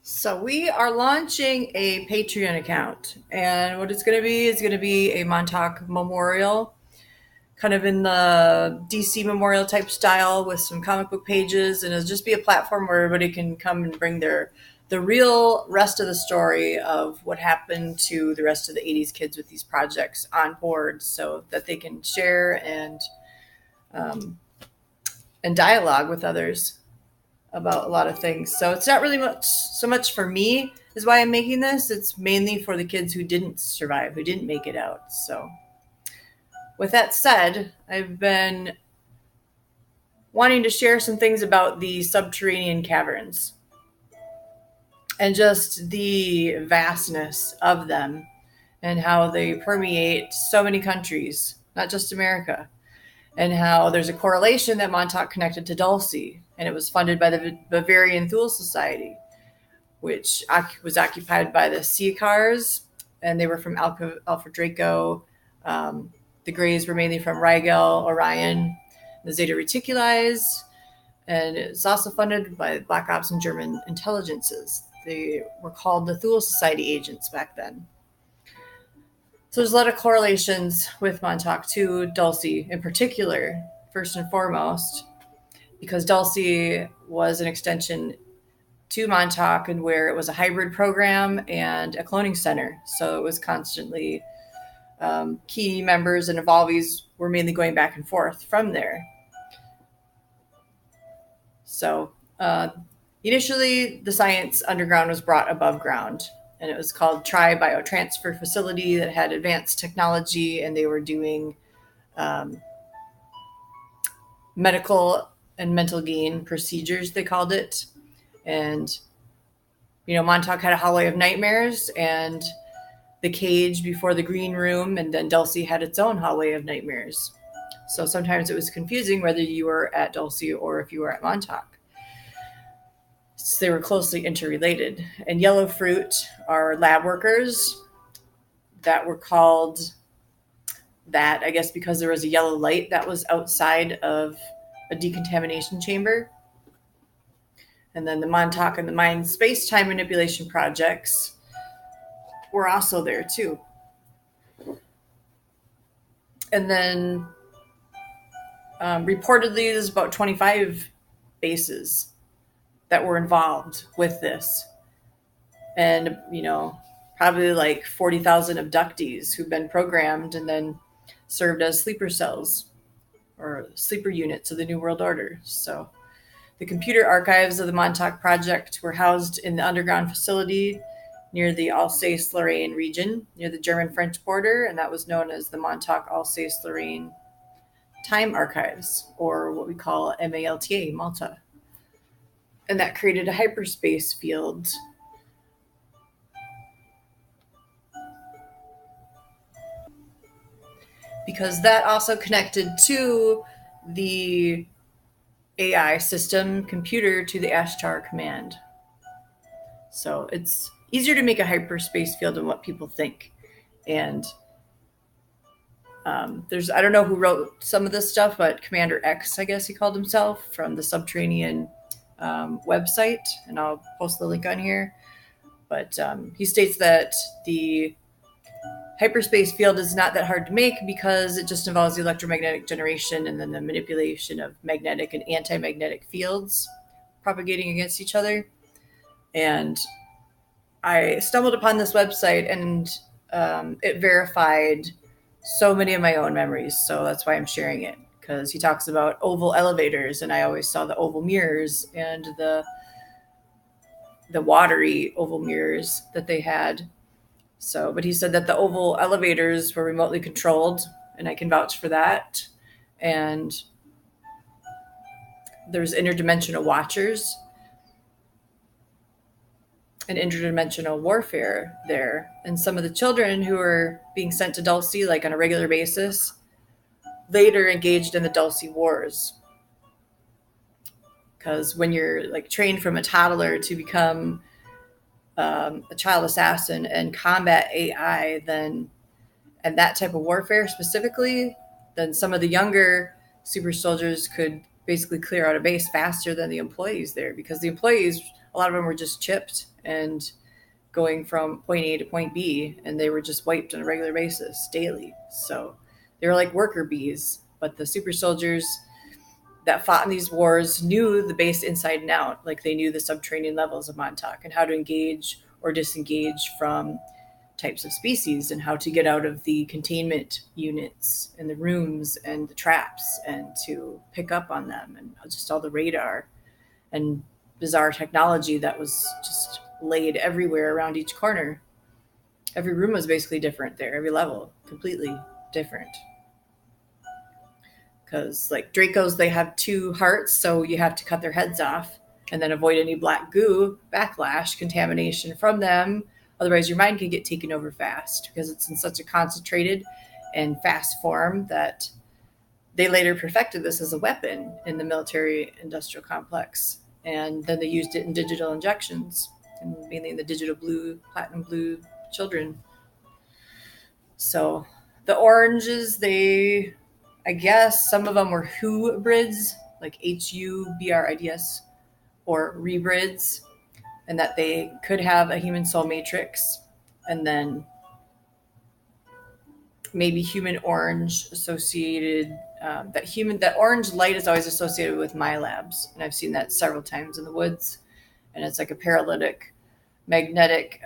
So we are launching a Patreon account, and what it's going to be is going to be a Montauk memorial, kind of in the DC memorial type style with some comic book pages, and it'll just be a platform where everybody can come and bring the real rest of the story of what happened to the rest of the 80s kids with these projects on board so that they can share um, and dialogue with others about a lot of things. So it's not really much for me is why I'm making this. It's mainly for the kids who didn't survive, who didn't make it out. So with that said, I've been wanting to share some things about the subterranean caverns and just the vastness of them and how they permeate so many countries, not just America, and how there's a correlation that Montauk connected to Dulce, and it was funded by the Bavarian Thule Society, which was occupied by the Seahawks, and they were from Alpha Draco. The Greys were mainly from Rigel, Orion, the Zeta Reticuli, and it's also funded by Black Ops and German intelligences. They were called the Thule Society agents back then. So there's a lot of correlations with Montauk to Dulce in particular, first and foremost, because Dulce was an extension to Montauk and where it was a hybrid program and a cloning center. So it was constantly key members and evolvees were mainly going back and forth from there. So initially, the science underground was brought above ground, and it was called Tri-Biotransfer Facility that had advanced technology, and they were doing medical and mental gain procedures, they called it. And, Montauk had a hallway of nightmares and the cage before the green room, and then Dulce had its own hallway of nightmares. So sometimes it was confusing whether you were at Dulce or if you were at Montauk. So they were closely interrelated. And yellow fruit are lab workers that were called that, I guess, because there was a yellow light that was outside of a decontamination chamber. And then the Montauk and the Mind space-time manipulation projects were also there too. And then reportedly there's about 25 bases that were involved with this. And, probably like 40,000 abductees who've been programmed and then served as sleeper cells or sleeper units of the New World Order. So the computer archives of the Montauk project were housed in the underground facility near the Alsace-Lorraine region, near the German-French border, and that was known as the Montauk Alsace-Lorraine Time Archives, or what we call MALTA, Malta. And that created a hyperspace field. Because that also connected to the AI system computer to the Ashtar command. So it's easier to make a hyperspace field than what people think. And I don't know who wrote some of this stuff, but Commander X, I guess he called himself, from the Subterranean website, and I'll post the link on here. But he states that the hyperspace field is not that hard to make because it just involves the electromagnetic generation and then the manipulation of magnetic and anti-magnetic fields propagating against each other. And I stumbled upon this website, and it verified so many of my own memories. So that's why I'm sharing it, because he talks about oval elevators, and I always saw the oval mirrors and the watery oval mirrors that they had. So, but he said that the oval elevators were remotely controlled, and I can vouch for that. And there's interdimensional watchers and interdimensional warfare there. And some of the children who were being sent to Dulce, like on a regular basis, later engaged in the Dulce Wars. Because when you're like trained from a toddler to become a child assassin and combat AI, then, and that type of warfare specifically, then some of the younger super soldiers could basically clear out a base faster than the employees there, because the employees, a lot of them were just chipped and going from point A to point B, and they were just wiped on a regular basis daily. So they were like worker bees. But the super soldiers that fought in these wars knew the base inside and out. Like they knew the subterranean levels of Montuak and how to engage or disengage from types of species and how to get out of the containment units and the rooms and the traps and to pick up on them, and just all the radar and bizarre technology that was just laid everywhere around each corner. Every room was basically different there, every level completely different. Because like Dracos, they have 2 hearts, so you have to cut their heads off and then avoid any black goo backlash contamination from them. Otherwise your mind can get taken over fast, because it's in such a concentrated and fast form that they later perfected this as a weapon in the military industrial complex. And then they used it in digital injections, and mainly in the digital blue, platinum blue children. So the oranges, I guess some of them were hybrids, like HUBRIDS, or rebrids, and that they could have a human soul matrix, and then maybe human orange associated. That orange light is always associated with my labs, and I've seen that several times in the woods, and it's like a paralytic magnetic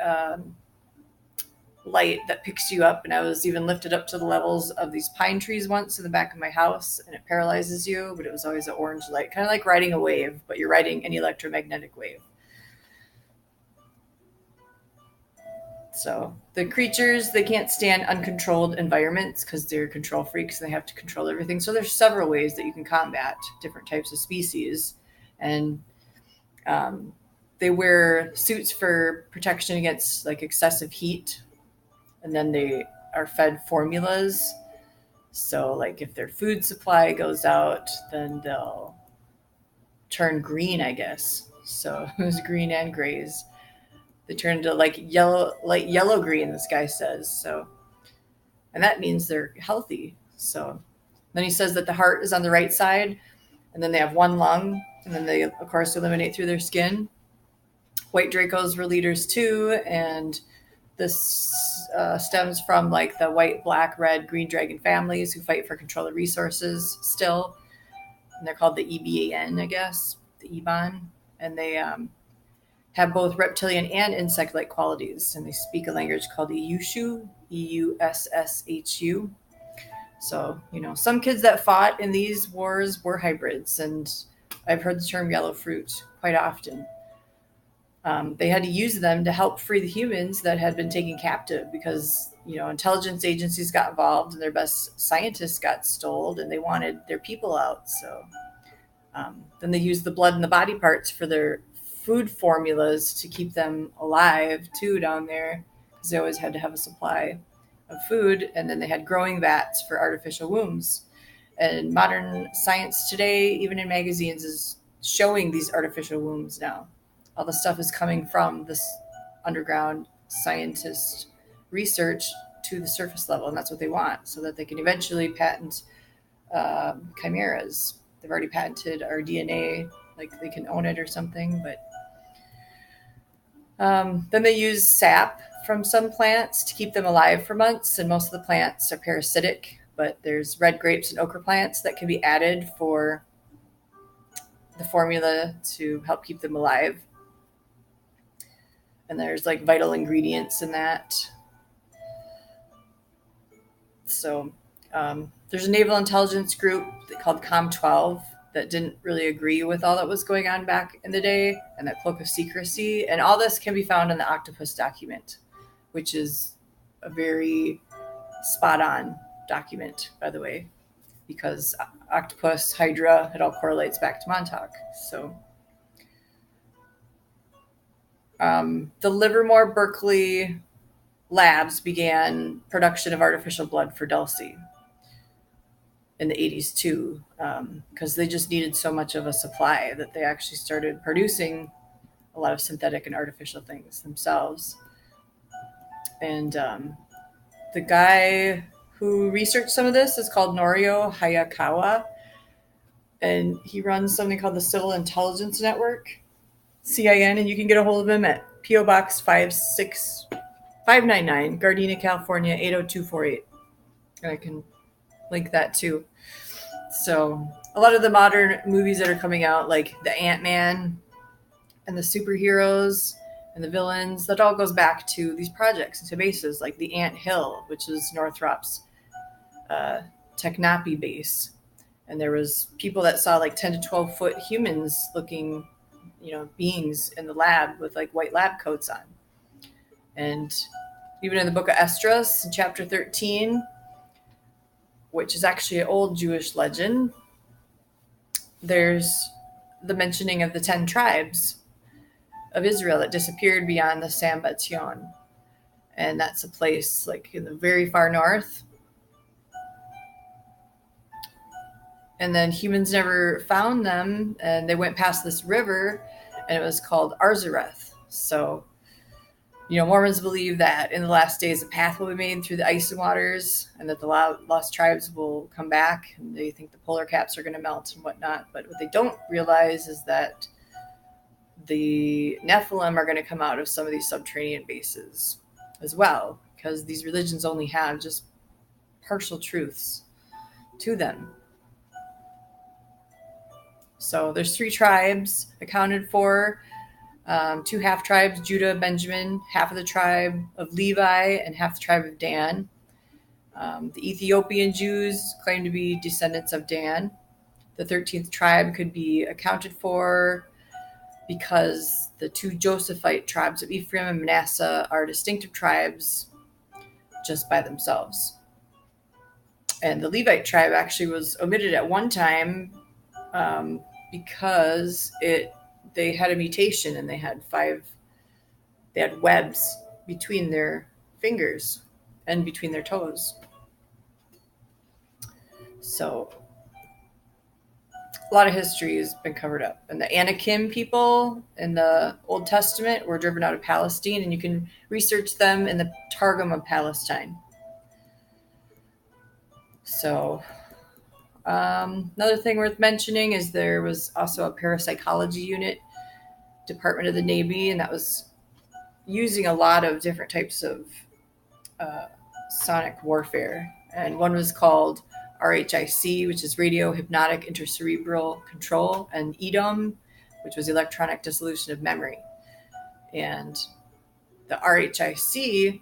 light that picks you up. And I was even lifted up to the levels of these pine trees once in the back of my house, and it paralyzes you, but it was always an orange light, kind of like riding a wave, but you're riding an electromagnetic wave. So the creatures, they can't stand uncontrolled environments because they're control freaks and they have to control everything. So there's several ways that you can combat different types of species. And they wear suits for protection against like excessive heat, and then they are fed formulas. So like if their food supply goes out, then they'll turn green, I guess. So it was green and grays. They turn into like yellow, light yellow green, this guy says. So, and that means they're healthy. So then he says that the heart is on the right side, and then they have 1 lung, and then they of course eliminate through their skin. White Dracos were leaders too, and this stems from like the white, black, red, green dragon families who fight for control of resources still. And they're called the EBAN, I guess, the EBAN. And they have both reptilian and insect-like qualities. And they speak a language called Eushu, EUSSHU. So, some kids that fought in these wars were hybrids. And I've heard the term yellow fruit quite often. They had to use them to help free the humans that had been taken captive because, intelligence agencies got involved and their best scientists got stolen and they wanted their people out. So then they used the blood and the body parts for their food formulas to keep them alive too down there, because they always had to have a supply of food. And then they had growing vats for artificial wombs. And modern science today, even in magazines, is showing these artificial wombs now. All the stuff is coming from this underground scientist research to the surface level, and that's what they want, so that they can eventually patent chimeras. They've already patented our DNA, like they can own it or something. But then they use sap from some plants to keep them alive for months, and most of the plants are parasitic, but there's red grapes and okra plants that can be added for the formula to help keep them alive. And there's like vital ingredients in that. So there's a naval intelligence group called Com-12 that didn't really agree with all that was going on back in the day, and that cloak of secrecy. And all this can be found in the Octopus document, which is a very spot on document, by the way, because Octopus, Hydra, it all correlates back to Montauk. So the Livermore Berkeley labs began production of artificial blood for Dulce in the 80s too, because they just needed so much of a supply that they actually started producing a lot of synthetic and artificial things themselves. And the guy who researched some of this is called Norio Hayakawa, and he runs something called the Civil Intelligence Network, CIN, and you can get a hold of him at P.O. Box 56599, Gardena, California 80248. And I can link that too. So a lot of the modern movies that are coming out, like the Ant-Man and the superheroes and the villains, that all goes back to these projects, to bases like the Ant Hill, which is Northrop's Technopi base. And there was people that saw like 10 to 12 foot humans looking, beings in the lab with like white lab coats on. And even in the book of Esdras, in chapter 13, which is actually an old Jewish legend, there's the mentioning of the 10 tribes of Israel that disappeared beyond the Sambatyon. And that's a place like in the very far north. And then humans never found them, and they went past this river, and it was called Arzareth. So, Mormons believe that in the last days a path will be made through the ice and waters, and that the lost tribes will come back, and they think the polar caps are going to melt and whatnot. But what they don't realize is that the Nephilim are going to come out of some of these subterranean bases as well, because these religions only have just partial truths to them. So there's 3 tribes accounted for, 2 half tribes, Judah, Benjamin, half of the tribe of Levi, and half the tribe of Dan. The Ethiopian Jews claim to be descendants of Dan. The 13th tribe could be accounted for because the 2 Josephite tribes of Ephraim and Manasseh are distinctive tribes just by themselves. And the Levite tribe actually was omitted at one time because they had a mutation, and they had webs between their fingers and between their toes. So a lot of history has been covered up. And the Anakim people in the Old Testament were driven out of Palestine, and you can research them in the Targum of Palestine. So another thing worth mentioning is there was also a parapsychology unit, Department of the Navy, and that was using a lot of different types of sonic warfare. And one was called RHIC, which is radio hypnotic intercerebral control, and EDOM, which was electronic dissolution of memory. And the RHIC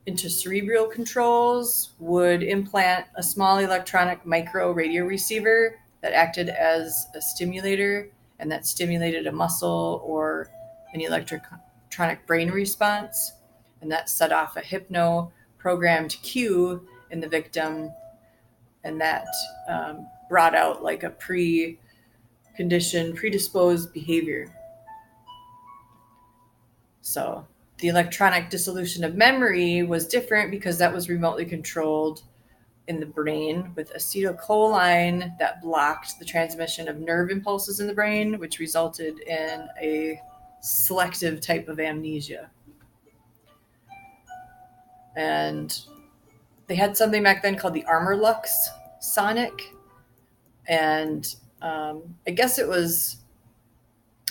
intercerebral controls would implant a small electronic micro radio receiver that acted as a stimulator, and that stimulated a muscle or an electronic brain response, and that set off a hypno-programmed cue in the victim, and that brought out like a predisposed behavior. So the electronic dissolution of memory was different because that was remotely controlled in the brain with acetylcholine that blocked the transmission of nerve impulses in the brain, which resulted in a selective type of amnesia. And they had something back then called the Armor Lux Sonic. And I guess it was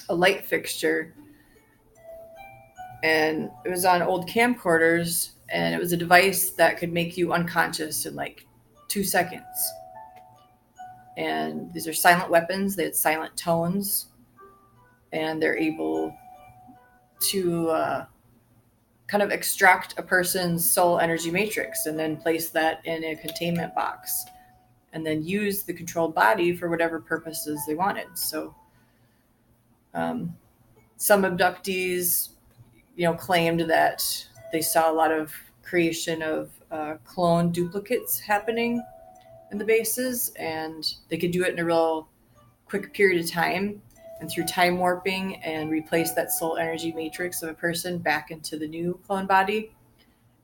a light fixture. And it was on old camcorders, and it was a device that could make you unconscious in like 2 seconds. And these are silent weapons. They had silent tones, and they're able to kind of extract a person's soul energy matrix and then place that in a containment box and then use the controlled body for whatever purposes they wanted. So some abductees claimed that they saw a lot of creation of clone duplicates happening in the bases, and they could do it in a real quick period of time, and through time warping and replace that soul energy matrix of a person back into the new clone body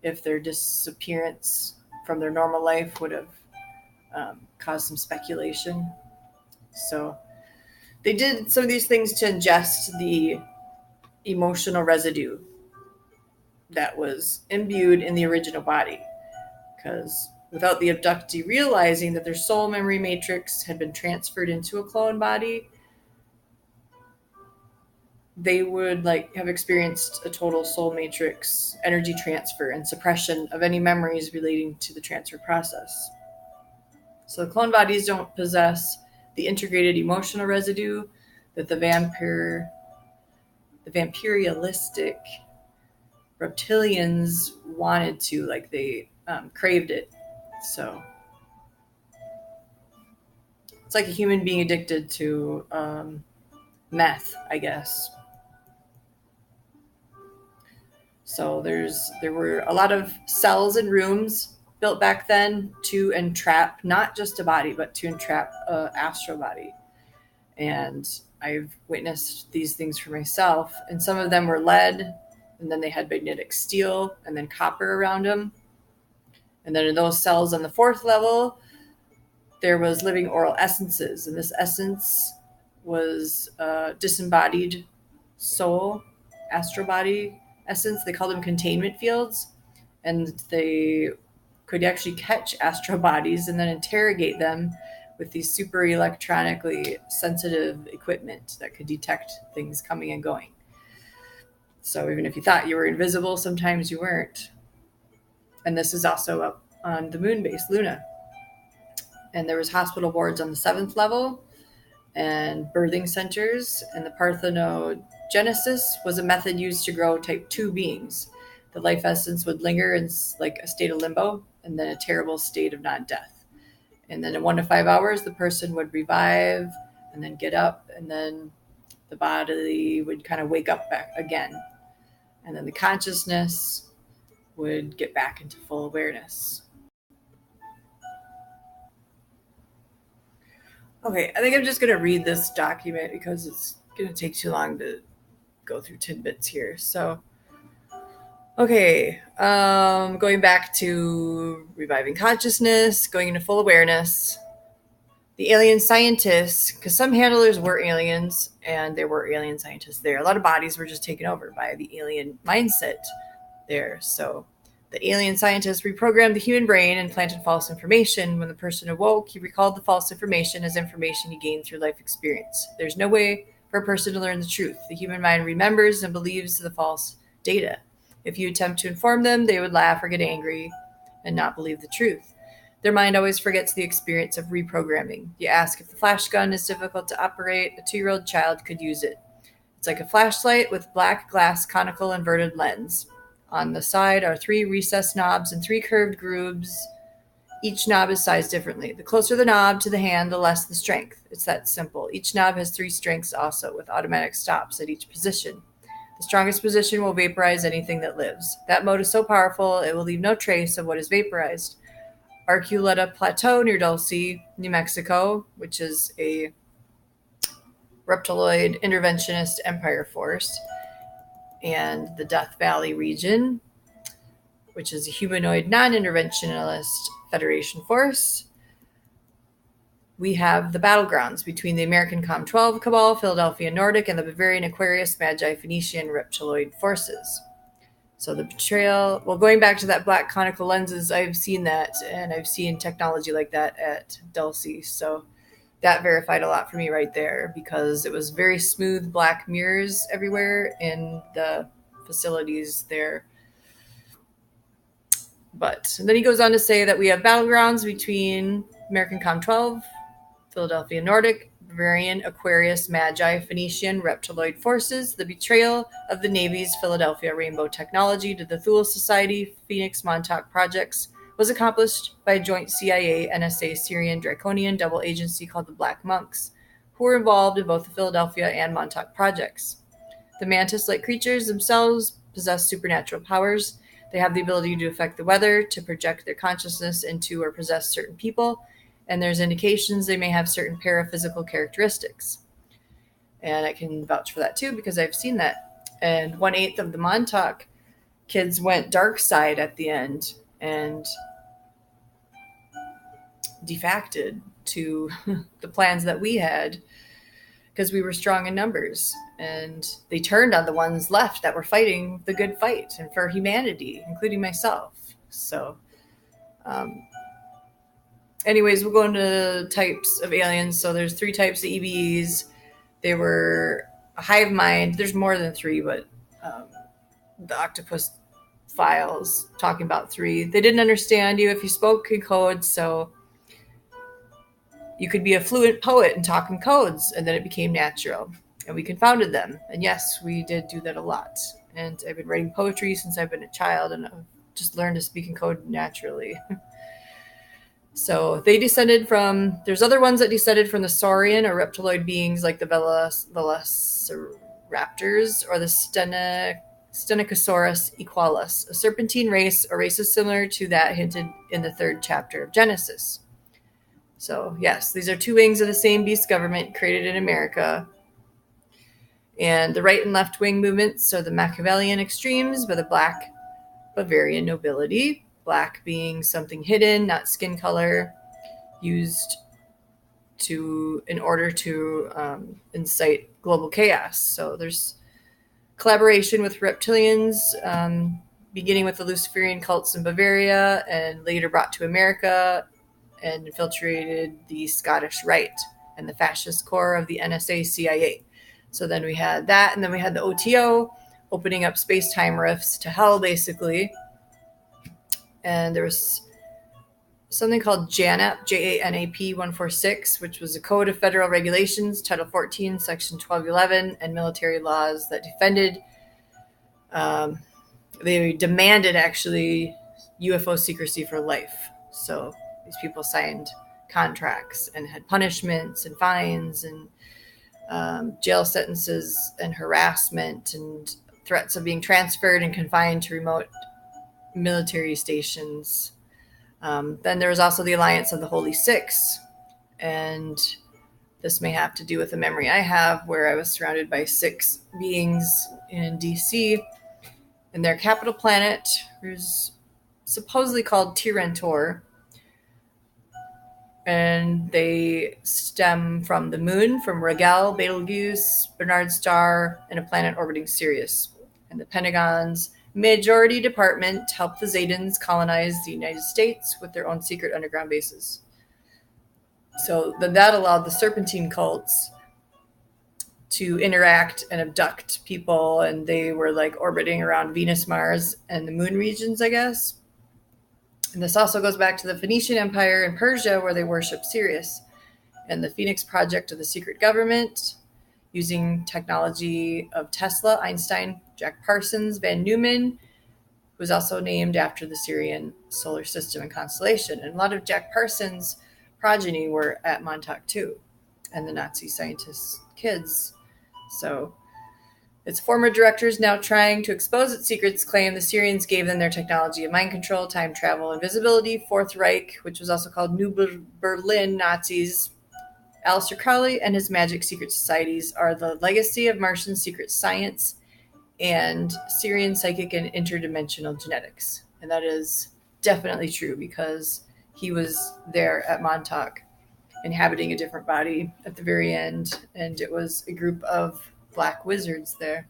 if their disappearance from their normal life would have caused some speculation. So they did some of these things to ingest the emotional residue that was imbued in the original body, because without the abductee realizing that their soul memory matrix had been transferred into a clone body, they would like have experienced a total soul matrix energy transfer and suppression of any memories relating to the transfer process. So the clone bodies don't possess the integrated emotional residue that the vampirialistic reptilians wanted to, like they craved it. So it's like a human being addicted to meth, I guess. So there were a lot of cells and rooms built back then to entrap not just a body, but to entrap a astral body. And I've witnessed these things for myself. And some of them were lead, and then they had magnetic steel, and then copper around them. And then in those cells on the fourth level, there was living oral essences, and this essence was disembodied soul, astral body essence. They called them containment fields, and they could actually catch astral bodies and then interrogate them with these super electronically sensitive equipment that could detect things coming and going. So even if you thought you were invisible, sometimes you weren't. And this is also up on the moon base, Luna. And there was hospital wards on the 7th level and birthing centers. And the parthenogenesis was a method used to grow type 2 beings. The life essence would linger in like a state of limbo and then a terrible state of non-death. And then in 1 to 5 hours, the person would revive and then get up, and then the body would kind of wake up back again. And then the consciousness would get back into full awareness. Okay, I think I'm just going to read this document because it's going to take too long to go through tidbits here. So, okay, going back to reviving consciousness, going into full awareness. The alien scientists, because some handlers were aliens and there were alien scientists there. A lot of bodies were just taken over by the alien mindset there. So the alien scientists reprogrammed the human brain and planted false information. When the person awoke, he recalled the false information as information he gained through life experience. There's no way for a person to learn the truth. The human mind remembers and believes the false data. If you attempt to inform them, they would laugh or get angry and not believe the truth. Their mind always forgets the experience of reprogramming. You ask if the flash gun is difficult to operate, a 2-year-old child could use it. It's like a flashlight with black glass conical inverted lens. On the side are 3 recessed knobs and 3 curved grooves. Each knob is sized differently. The closer the knob to the hand, the less the strength. It's that simple. Each knob has 3 strengths also, with automatic stops at each position. The strongest position will vaporize anything that lives. That mode is so powerful, it will leave no trace of what is vaporized. Arculeta Plateau near Dulce, New Mexico, which is a reptiloid interventionist empire force, and the Death Valley region, which is a humanoid non-interventionalist Federation force. We have the battlegrounds between the American Com-12 Cabal, Philadelphia Nordic, and the Bavarian Aquarius Magi Phoenician reptiloid forces. So the betrayal, well, going back to that black conical lenses, I've seen that, and I've seen technology like that at Dulce. So that verified a lot for me right there, because it was very smooth black mirrors everywhere in the facilities there. But then he goes on to say that we have battlegrounds between American Com-12, Philadelphia Nordic, Bavarian Aquarius Magi Phoenician reptiloid forces, the betrayal of the Navy's Philadelphia Rainbow Technology to the Thule Society Phoenix Montauk projects was accomplished by a joint CIA NSA Syrian Draconian double agency called the Black Monks, who were involved in both the Philadelphia and Montuak projects. The mantis-like creatures themselves possess supernatural powers. They have the ability to affect the weather, to project their consciousness into or possess certain people, and there's indications they may have certain paraphysical characteristics. And I can vouch for that too, because I've seen that. And 1/8 of the Montauk kids went dark side at the end and defacted to the plans that we had, because we were strong in numbers. And they turned on the ones left that were fighting the good fight and for humanity, including myself. So, anyways, we'll go into types of aliens. So there's 3 types of EBEs. They were a hive mind. There's more than three, but um, the octopus files talking about three. They didn't understand you if you spoke in codes, so you could be a fluent poet and talk in codes, and then it became natural. And we confounded them. And yes, we did do that a lot. And I've been writing poetry since I've been a child, and I've just learned to speak in code naturally. So they descended from, there's other ones that descended from the saurian or reptiloid beings like the velociraptors or the Stenocosaurus equalus, a serpentine race or races similar to that hinted in the 3rd chapter of Genesis. So yes, these are two wings of the same beast government created in America. And the right and left wing movements are the Machiavellian extremes by the Black Bavarian nobility, black being something hidden, not skin color, used in order to incite global chaos. So there's collaboration with reptilians, beginning with the Luciferian cults in Bavaria and later brought to America and infiltrated the Scottish Rite and the fascist core of the NSA CIA. So then we had that, and then we had the OTO opening up space-time rifts to hell, basically. And there was something called JANAP, JANAP 146, which was a code of federal regulations, Title 14, Section 1211, and military laws that defended, they demanded actually UFO secrecy for life. So these people signed contracts and had punishments and fines and jail sentences and harassment and threats of being transferred and confined to remote military stations. Then there was also the Alliance of the Holy Six, and this may have to do with a memory I have where I was surrounded by 6 beings in DC, and their capital planet was supposedly called Tyrantor, and they stem from the moon, from Rigel, Betelgeuse, Bernard Star, and a planet orbiting Sirius. And the Pentagon's Majority Department helped the Zedans colonize the United States with their own secret underground bases. So then that allowed the serpentine cults to interact and abduct people, and they were like orbiting around Venus, Mars, and the moon regions, I guess. And this also goes back to the Phoenician Empire in Persia, where they worship Sirius, and the Phoenix Project of the secret government, using technology of Tesla, Einstein, Jack Parsons, Van Neumann, who was also named after the Sirian solar system and constellation. And a lot of Jack Parsons' progeny were at Montuak too, and the Nazi scientists' kids. So its former directors, now trying to expose its secrets, claim the Syrians gave them their technology of mind control, time travel, invisibility. Fourth Reich, which was also called New Berlin Nazis, Aleister Crowley and his magic secret societies are the legacy of Martian secret science and Syrian psychic and interdimensional genetics. And that is definitely true because he was there at Montauk inhabiting a different body at the very end, and it was a group of black wizards there.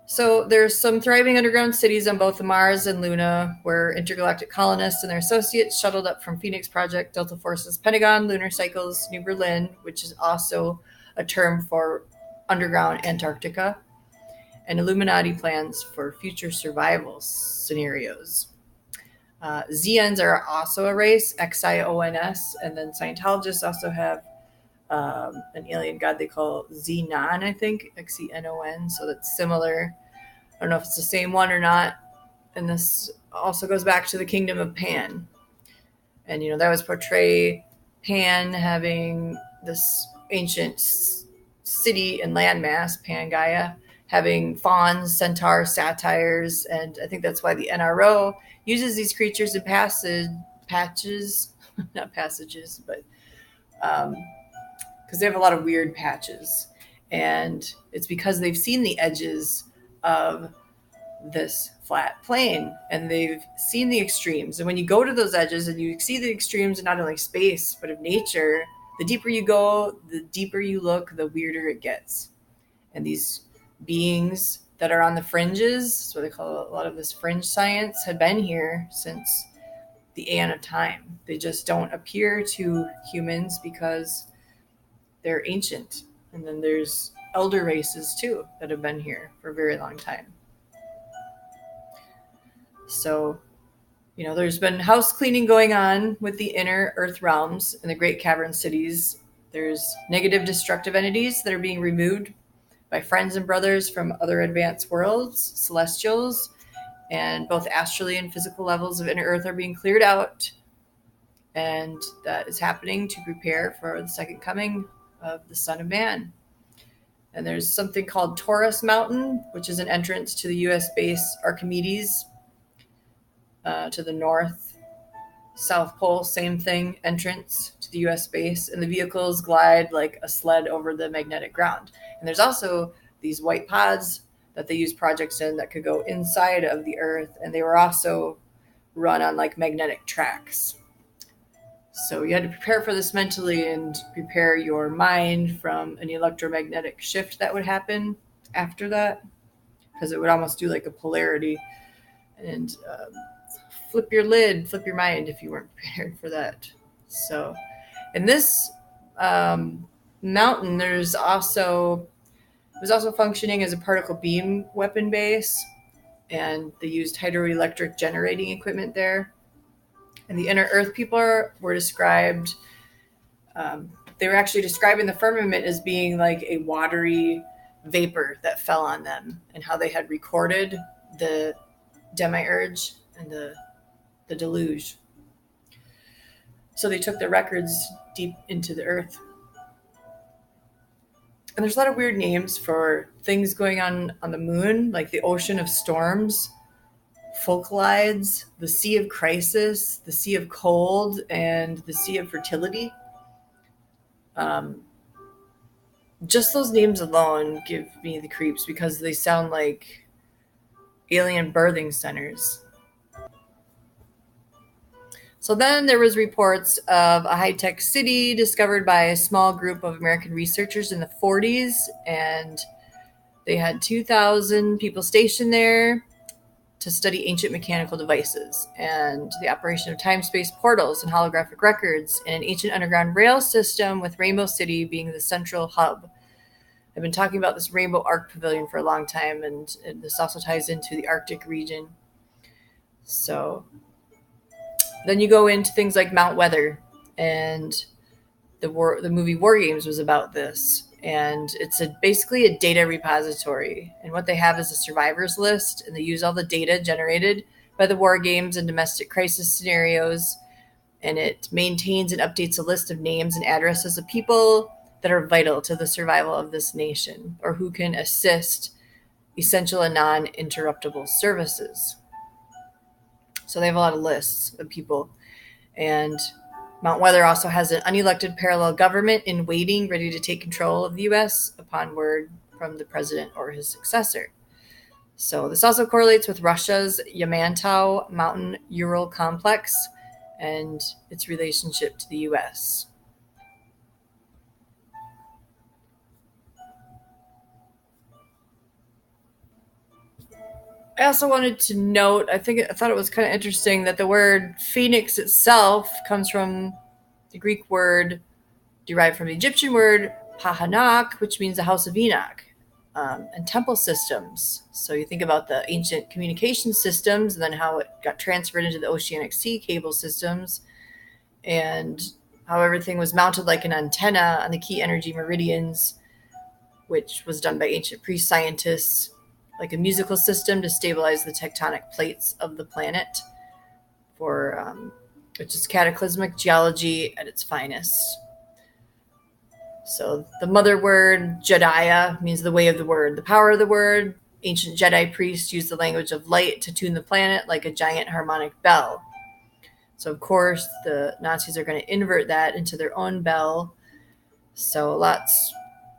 So there's some thriving underground cities on both the Mars and Luna where intergalactic colonists and their associates shuttled up from Phoenix Project, Delta Forces, Pentagon, Lunar Cycles, New Berlin, which is also a term for underground Antarctica, and Illuminati plans for future survival scenarios. Xians are also a race, Xions, and then Scientologists also have an alien god they call Xenon, I think, Xenon, so that's similar. I don't know if it's the same one or not. And this also goes back to the kingdom of Pan. And, that was portray Pan having this ancient city and landmass, Pangaea, having fauns, centaurs, satyrs, and I think that's why the NRO uses these creatures in patches, not passages, but because they have a lot of weird patches. And it's because they've seen the edges of this flat plane and they've seen the extremes. And when you go to those edges and you see the extremes of not only space, but of nature, the deeper you go, the deeper you look, the weirder it gets. And these beings that are on the fringes, so they call a lot of this fringe science, had been here since the aeon of time. They just don't appear to humans because they're ancient And then there's elder races too that have been here for a very long time. So, there's been house cleaning going on with the inner earth realms and the great cavern cities. There's negative destructive entities that are being removed by friends and brothers from other advanced worlds, celestials, and both astrally and physical levels of inner earth are being cleared out. And that is happening to prepare for the second coming of the Son of Man. And there's something called Taurus Mountain, which is an entrance to the U.S. base Archimedes, to the north. South Pole, same thing, entrance to the U.S. base. And the vehicles glide like a sled over the magnetic ground. And there's also these white pods that they use projects in that could go inside of the Earth. And they were also run on like magnetic tracks. So you had to prepare for this mentally and prepare your mind from an electromagnetic shift that would happen after that, because it would almost do like a polarity and flip your mind if you weren't prepared for that. So in this mountain, it was also functioning as a particle beam weapon base, and they used hydroelectric generating equipment there. And the inner earth people were described, they were actually describing the firmament as being like a watery vapor that fell on them, and how they had recorded the demiurge and the deluge. So they took their records deep into the earth. And there's a lot of weird names for things going on the moon, like the ocean of storms, Folklides, the Sea of Crisis, the Sea of Cold, and the Sea of Fertility. Just those names alone give me the creeps because they sound like alien birthing centers. So then there was reports of a high-tech city discovered by a small group of American researchers in the 40s, and they had 2,000 people stationed there to study ancient mechanical devices and the operation of time-space portals and holographic records in an ancient underground rail system, with Rainbow City being the central hub. I've been talking about this Rainbow Arc Pavilion for a long time, and this also ties into the Arctic region. So then you go into things like Mount Weather, and the movie War Games was about this. And it's basically a data repository. And what they have is a survivors list, and they use all the data generated by the war games and domestic crisis scenarios. And it maintains and updates a list of names and addresses of people that are vital to the survival of this nation, or who can assist essential and non-interruptible services. So they have a lot of lists of people. And Mount Weather also has an unelected parallel government in waiting, ready to take control of the U.S. upon word from the president or his successor. So this also correlates with Russia's Yamantau Mountain Ural Complex and its relationship to the U.S. I also wanted to note, I thought it was kind of interesting that the word phoenix itself comes from the Greek word derived from the Egyptian word Pahanak, which means the house of Enoch, and temple systems. So you think about the ancient communication systems and then how it got transferred into the oceanic sea cable systems, and how everything was mounted like an antenna on the key energy meridians, which was done by ancient pre-scientists, like a musical system to stabilize the tectonic plates of the planet, which is cataclysmic geology at its finest. So the mother word, Jediah, means the way of the word, the power of the word. Ancient Jedi priests used the language of light to tune the planet like a giant harmonic bell. So, of course, the Nazis are going to invert that into their own bell. So a lot's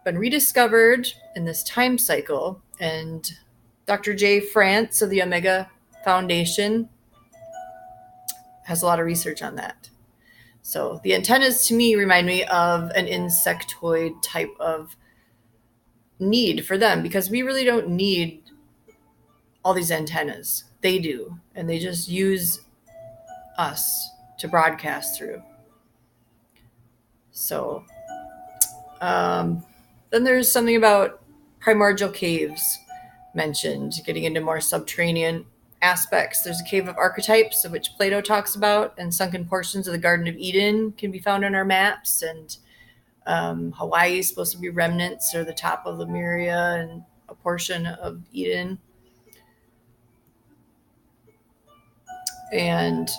been rediscovered in this time cycle. And Dr. J. France of the Omega Foundation has a lot of research on that. So the antennas to me remind me of an insectoid type of need for them, because we really don't need all these antennas. They do, and they just use us to broadcast through. So Then there's something about primordial caves mentioned, getting into more subterranean aspects. There's a cave of archetypes, of which Plato talks about, and sunken portions of the Garden of Eden can be found on our maps. And Hawaii is supposed to be remnants or the top of Lemuria and a portion of Eden. And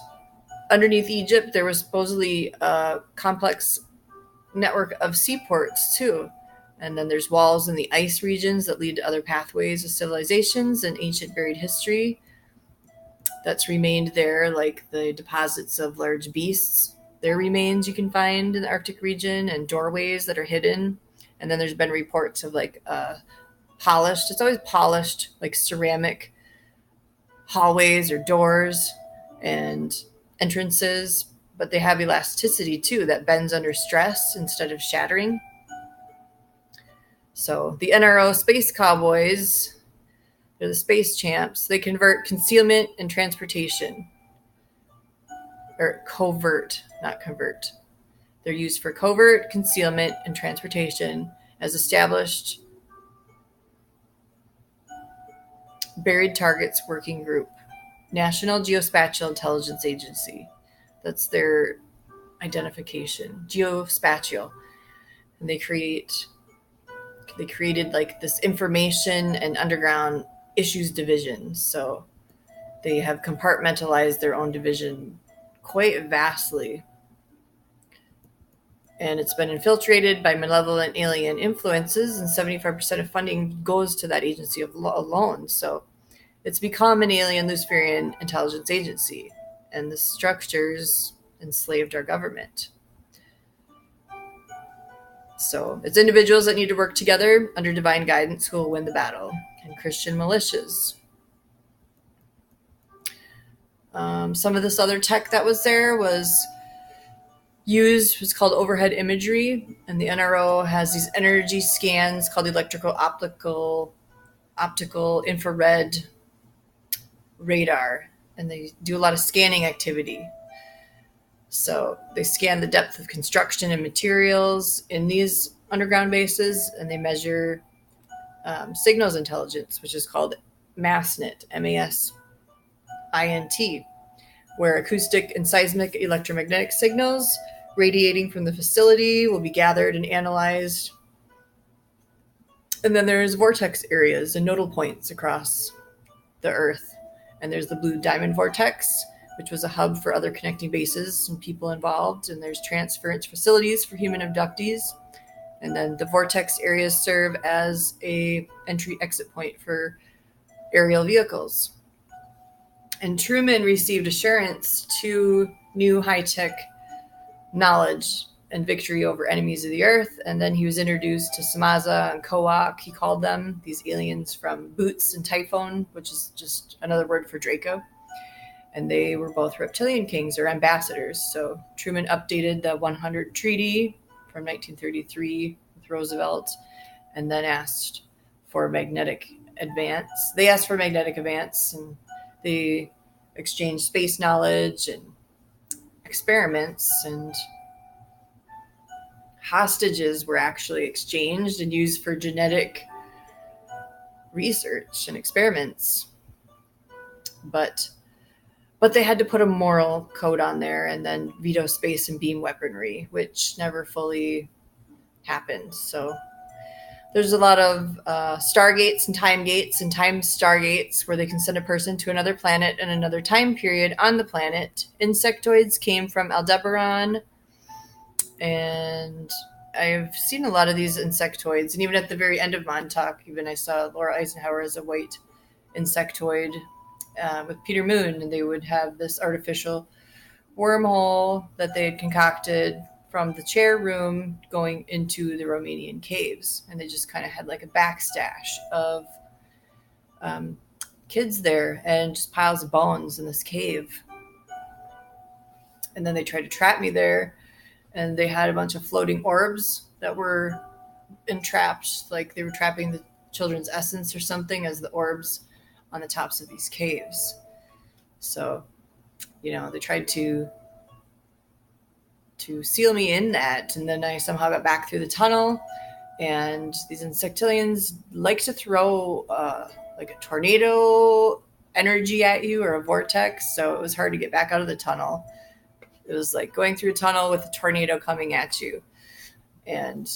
underneath Egypt, there was supposedly a complex network of seaports too. And then there's walls in the ice regions that lead to other pathways of civilizations and ancient buried history that's remained there, like the deposits of large beasts. Their remains you can find in the Arctic region, and doorways that are hidden. And then there's been reports of like polished, it's always polished, like ceramic hallways or doors and entrances, but they have elasticity too that bends under stress instead of shattering. So the NRO Space Cowboys, they're the space champs. They convert concealment and transportation. Or covert, not convert. They're used for covert, concealment, and transportation as established buried targets working group. National Geospatial Intelligence Agency. That's their identification. Geospatial. And they created like this information and underground issues division. So they have compartmentalized their own division quite vastly. And it's been infiltrated by malevolent alien influences, and 75% of funding goes to that agency alone. So it's become an alien Luciferian intelligence agency, and the structures enslaved our government. So it's individuals that need to work together under divine guidance who will win the battle, and Christian militias. Some of this other tech that was there was called overhead imagery, and the NRO has these energy scans called electrical optical infrared radar, and they do a lot of scanning activity. So they scan the depth of construction and materials in these underground bases, and they measure signals intelligence, which is called MASNIT, MASINT, where acoustic and seismic electromagnetic signals radiating from the facility will be gathered and analyzed. And then there's vortex areas and nodal points across the Earth. And there's the Blue Diamond Vortex, which was a hub for other connecting bases and people involved. And there's transference facilities for human abductees. And then the vortex areas serve as a entry-exit point for aerial vehicles. And Truman received assurance to new high-tech knowledge and victory over enemies of the earth. And then he was introduced to Samaza and Kowak, he called them, these aliens from Boots and Typhon, which is just another word for Draco. And they were both reptilian kings or ambassadors. So Truman updated the 100 Treaty from 1933 with Roosevelt, and then asked for magnetic advance. They asked for magnetic advance, and they exchanged space knowledge and experiments, and hostages were actually exchanged and used for genetic research and experiments. But they had to put a moral code on there and then veto space and beam weaponry, which never fully happened. So there's a lot of stargates and time stargates where they can send a person to another planet and another time period on the planet. Insectoids came from Aldebaran, and I've seen a lot of these insectoids. And even at the very end of Montuak, even I saw Laura Eisenhower as a white insectoid with Peter Moon, and they would have this artificial wormhole that they had concocted from the chair room going into the Romanian caves. And they just kind of had like a backstash of kids there and just piles of bones in this cave. And then they tried to trap me there, and they had a bunch of floating orbs that were entrapped, like they were trapping the children's essence or something as the orbs on the tops of these caves. So, they tried to seal me in that, and then I somehow got back through the tunnel, And these insectillions like to throw like a tornado energy at you or a vortex, so it was hard to get back out of the tunnel. It was like going through a tunnel with a tornado coming at you. And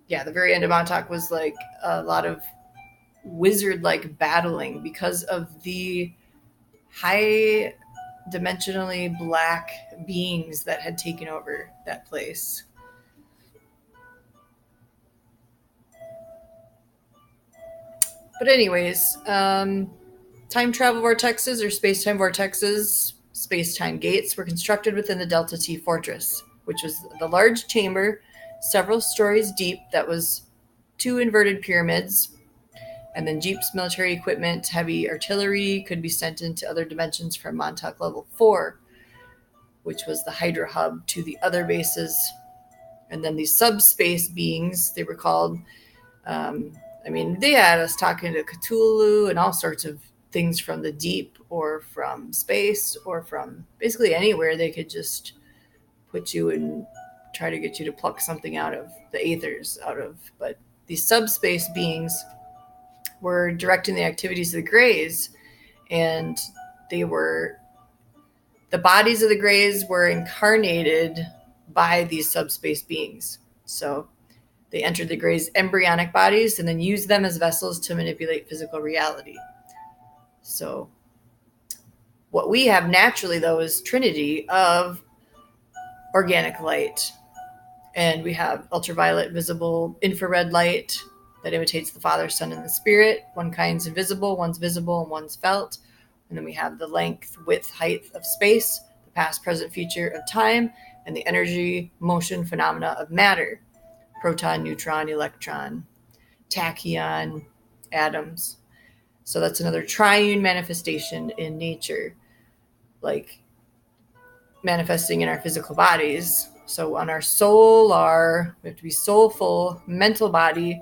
the very end of Montuak was like a lot of wizard-like battling because of the high dimensionally black beings that had taken over that place. But anyways, time travel vortexes or space-time vortexes, space-time gates, were constructed within the Delta T fortress, which was the large chamber several stories deep that was 2 inverted pyramids. And then Jeep's military equipment, heavy artillery could be sent into other dimensions from Montauk level 4, which was the Hydra hub, to the other bases. And then these subspace beings, they were called, they had us talking to Cthulhu and all sorts of things from the deep or from space or from basically anywhere. They could just put you and try to get you to pluck something out of the aethers but these subspace beings were directing the activities of the Greys, and the bodies of the Greys were incarnated by these subspace beings. So they entered the Greys' embryonic bodies and then used them as vessels to manipulate physical reality. So what we have naturally, though, is Trinity of organic light. And we have ultraviolet, visible, infrared light that imitates the Father, Son, and the Spirit. One kind's invisible, one's visible, and one's felt. And then we have the length, width, height of space, the past, present, future of time, and the energy, motion, phenomena of matter. Proton, neutron, electron, tachyon, atoms. So that's another triune manifestation in nature, like manifesting in our physical bodies. So on our solar, we have to be soulful, mental body,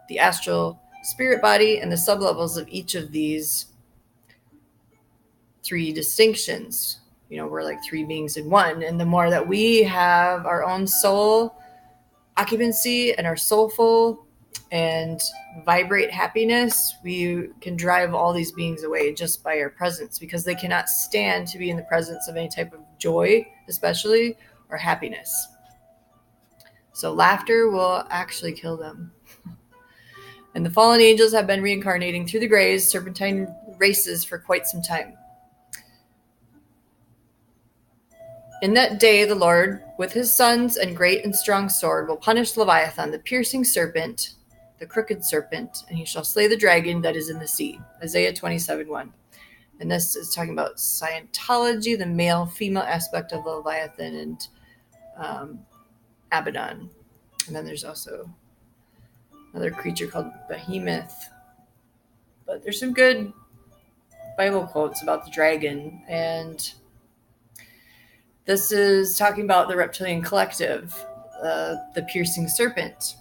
the astral spirit body, and the sublevels of each of these 3 distinctions. We're like 3 beings in one. And the more that we have our own soul occupancy and our soulful and vibrate happiness, we can drive all these beings away just by our presence, because they cannot stand to be in the presence of any type of joy, especially, or happiness. So laughter will actually kill them. And the fallen angels have been reincarnating through the Greys' serpentine races for quite some time. In that day, the Lord, with his sons and great and strong sword, will punish Leviathan, the piercing serpent, the crooked serpent, and he shall slay the dragon that is in the sea. Isaiah 27:1. And this is talking about Scientology, the male-female aspect of Leviathan and Abaddon. And then there's also another creature called Behemoth. But there's some good Bible quotes about the dragon. And this is talking about the reptilian collective, the piercing serpent.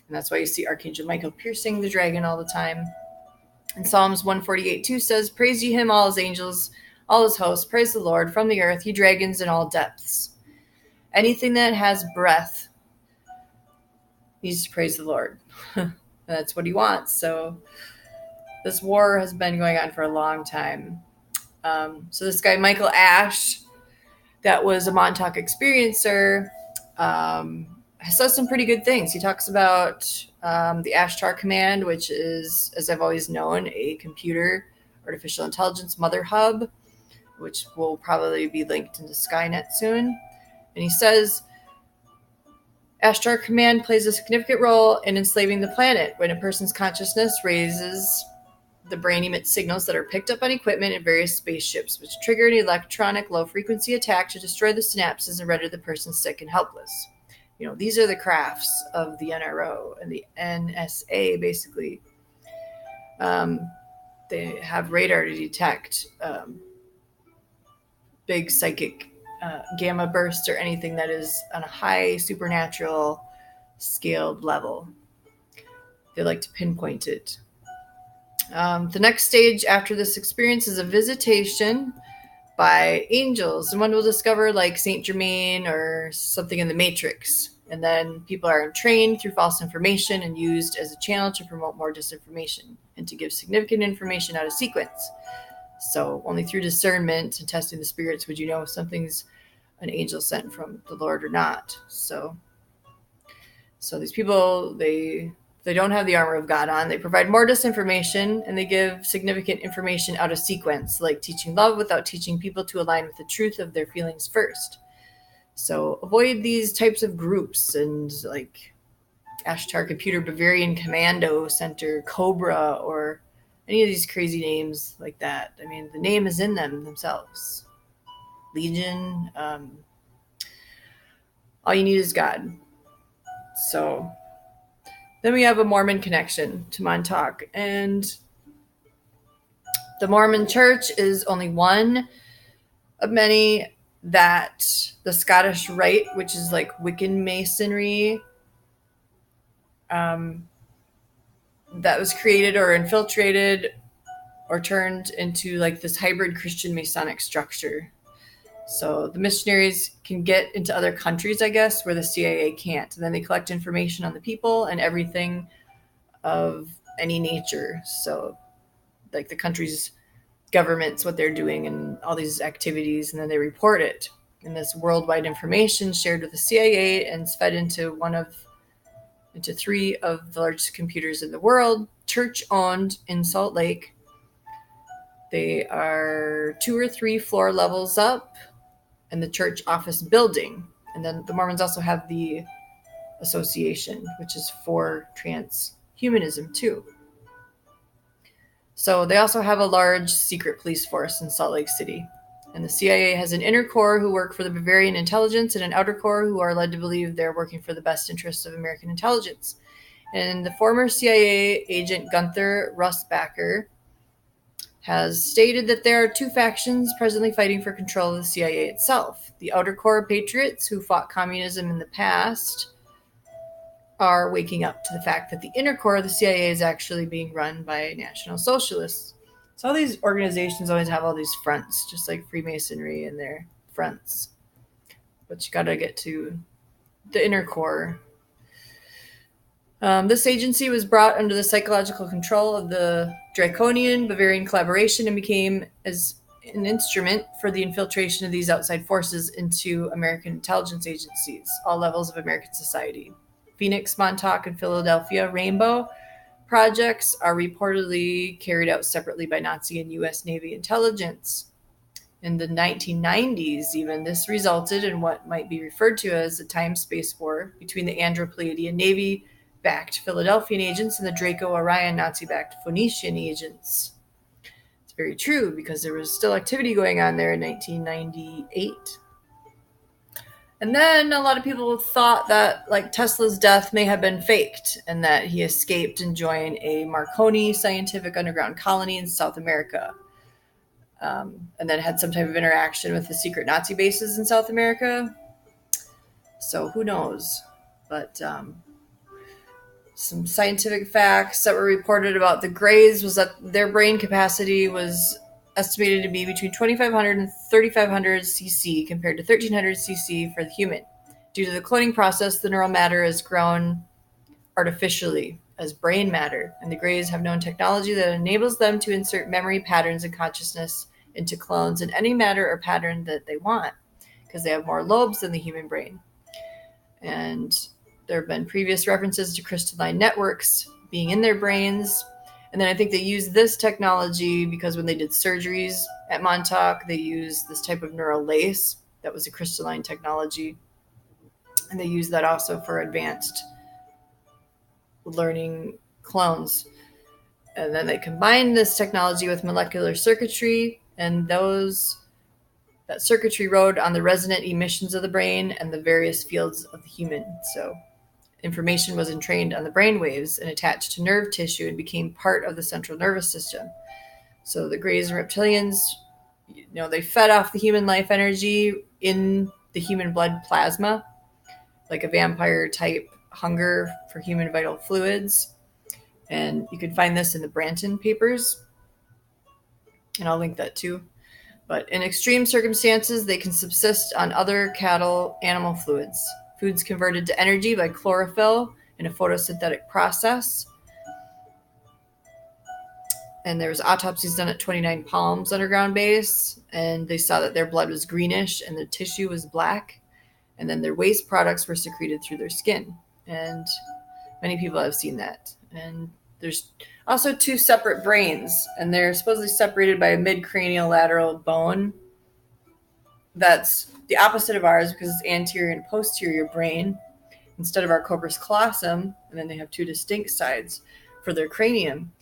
And that's why you see Archangel Michael piercing the dragon all the time. And Psalms 148:2 says, "Praise ye him, all his angels, all his hosts. Praise the Lord from the earth, ye dragons in all depths." Anything that has breath needs to praise the Lord. That's what he wants. So this war has been going on for a long time. So this guy, Michael Ash, that was a Montauk experiencer, says some pretty good things. He talks about the Ashtar Command, which is, as I've always known, a computer artificial intelligence mother hub, which will probably be linked into Skynet soon. And he says, Ashtar Command plays a significant role in enslaving the planet. When a person's consciousness raises, the brain emits signals that are picked up on equipment in various spaceships, which trigger an electronic low-frequency attack to destroy the synapses and render the person sick and helpless. These are the crafts of the NRO and the NSA, basically. They have radar to detect big psychic gamma bursts or anything that is on a high supernatural scaled level. They like to pinpoint it. The next stage after this experience is a visitation by angels, and one will discover like Saint Germain or something in the Matrix. And then people are trained through false information and used as a channel to promote more disinformation and to give significant information out of sequence. So only through discernment and testing the spirits would you know if something's an angel sent from the Lord or not. So these people, they don't have the armor of God on. They provide more disinformation, and they give significant information out of sequence, like teaching love without teaching people to align with the truth of their feelings first. So avoid these types of groups, and like Ashtar Computer, Bavarian Commando Center, Cobra, or any of these crazy names like that. I mean, the name is in them themselves. Legion. All you need is God. So then we have a Mormon connection to Montuak. And the Mormon church is only one of many that the Scottish Rite, which is like Wiccan Masonry, that was created or infiltrated or turned into like this hybrid Christian Masonic structure. So the missionaries can get into other countries, I guess, where the CIA can't. And then they collect information on the people and everything of any nature. So like the country's governments, what they're doing and all these activities, and then they report it. And this worldwide information shared with the CIA and is fed into three of the largest computers in the world, church-owned in Salt Lake. They are 2 or 3 floor levels up in the church office building. And then the Mormons also have the association, which is for transhumanism too. So they also have a large secret police force in Salt Lake City. And the CIA has an inner core who work for the Bavarian intelligence and an outer core who are led to believe they're working for the best interests of American intelligence. And the former CIA agent Gunther Rustbacher has stated that there are 2 factions presently fighting for control of the CIA itself. The outer core patriots who fought communism in the past are waking up to the fact that the inner core of the CIA is actually being run by National Socialists. So all these organizations always have all these fronts, just like Freemasonry and their fronts. But you got to get to the inner core. This agency was brought under the psychological control of the Draconian Bavarian collaboration and became as an instrument for the infiltration of these outside forces into American intelligence agencies, all levels of American society. Phoenix, Montauk, and Philadelphia Rainbow projects are reportedly carried out separately by Nazi and U.S. Navy intelligence. In the 1990s, even, this resulted in what might be referred to as a time-space war between the Andro-Pleiadian Navy-backed Philadelphian agents and the Draco-Orion Nazi-backed Phoenician agents. It's very true, because there was still activity going on there in 1998. And then a lot of people thought that like Tesla's death may have been faked and that he escaped and joined a Marconi scientific underground colony in South America. And then had some type of interaction with the secret Nazi bases in South America. So who knows? But some scientific facts that were reported about the Greys was that their brain capacity was estimated to be between 2,500 and 3,500 cc compared to 1,300 cc for the human. Due to the cloning process, the neural matter is grown artificially as brain matter, and the Greys have known technology that enables them to insert memory patterns and consciousness into clones in any matter or pattern that they want, because they have more lobes than the human brain. And there have been previous references to crystalline networks being in their brains. And then I think they used this technology because when they did surgeries at Montuak, they used this type of neural lace that was a crystalline technology. And they used that also for advanced learning clones. And then they combined this technology with molecular circuitry, and that circuitry rode on the resonant emissions of the brain and the various fields of the human. So information was entrained on the brain waves and attached to nerve tissue and became part of the central nervous system. So the Greys and reptilians, they fed off the human life energy in the human blood plasma, like a vampire type hunger for human vital fluids. And you can find this in the Branton papers, and I'll link that too. But in extreme circumstances, they can subsist on other cattle animal fluids. Food's converted to energy by chlorophyll in a photosynthetic process. And there was autopsies done at 29 Palms underground base, and they saw that their blood was greenish and the tissue was black. And then their waste products were secreted through their skin. And many people have seen that. And there's also 2 separate brains, and they're supposedly separated by a mid-cranial lateral bone. That's the opposite of ours because it's anterior and posterior brain instead of our corpus callosum. And then they have 2 distinct sides for their cranium.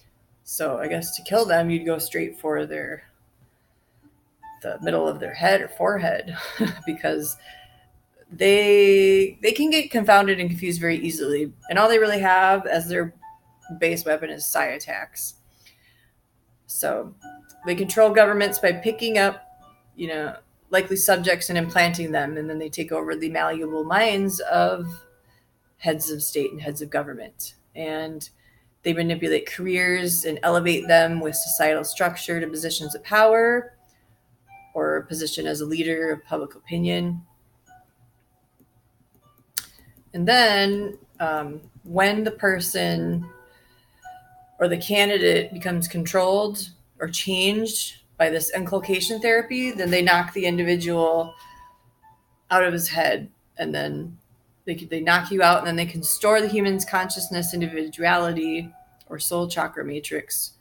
So I guess to kill them, you'd go straight for the middle of their head or forehead because they can get confounded and confused very easily. And all they really have as their base weapon is psi attacks. So they control governments by picking up, likely subjects and implanting them. And then they take over the malleable minds of heads of state and heads of government. And they manipulate careers and elevate them with societal structure to positions of power or a position as a leader of public opinion. And then when the person or the candidate becomes controlled or changed by this inculcation therapy, then they knock the individual out of his head, and then they knock you out, and then they can store the human's consciousness, individuality, or soul chakra matrix,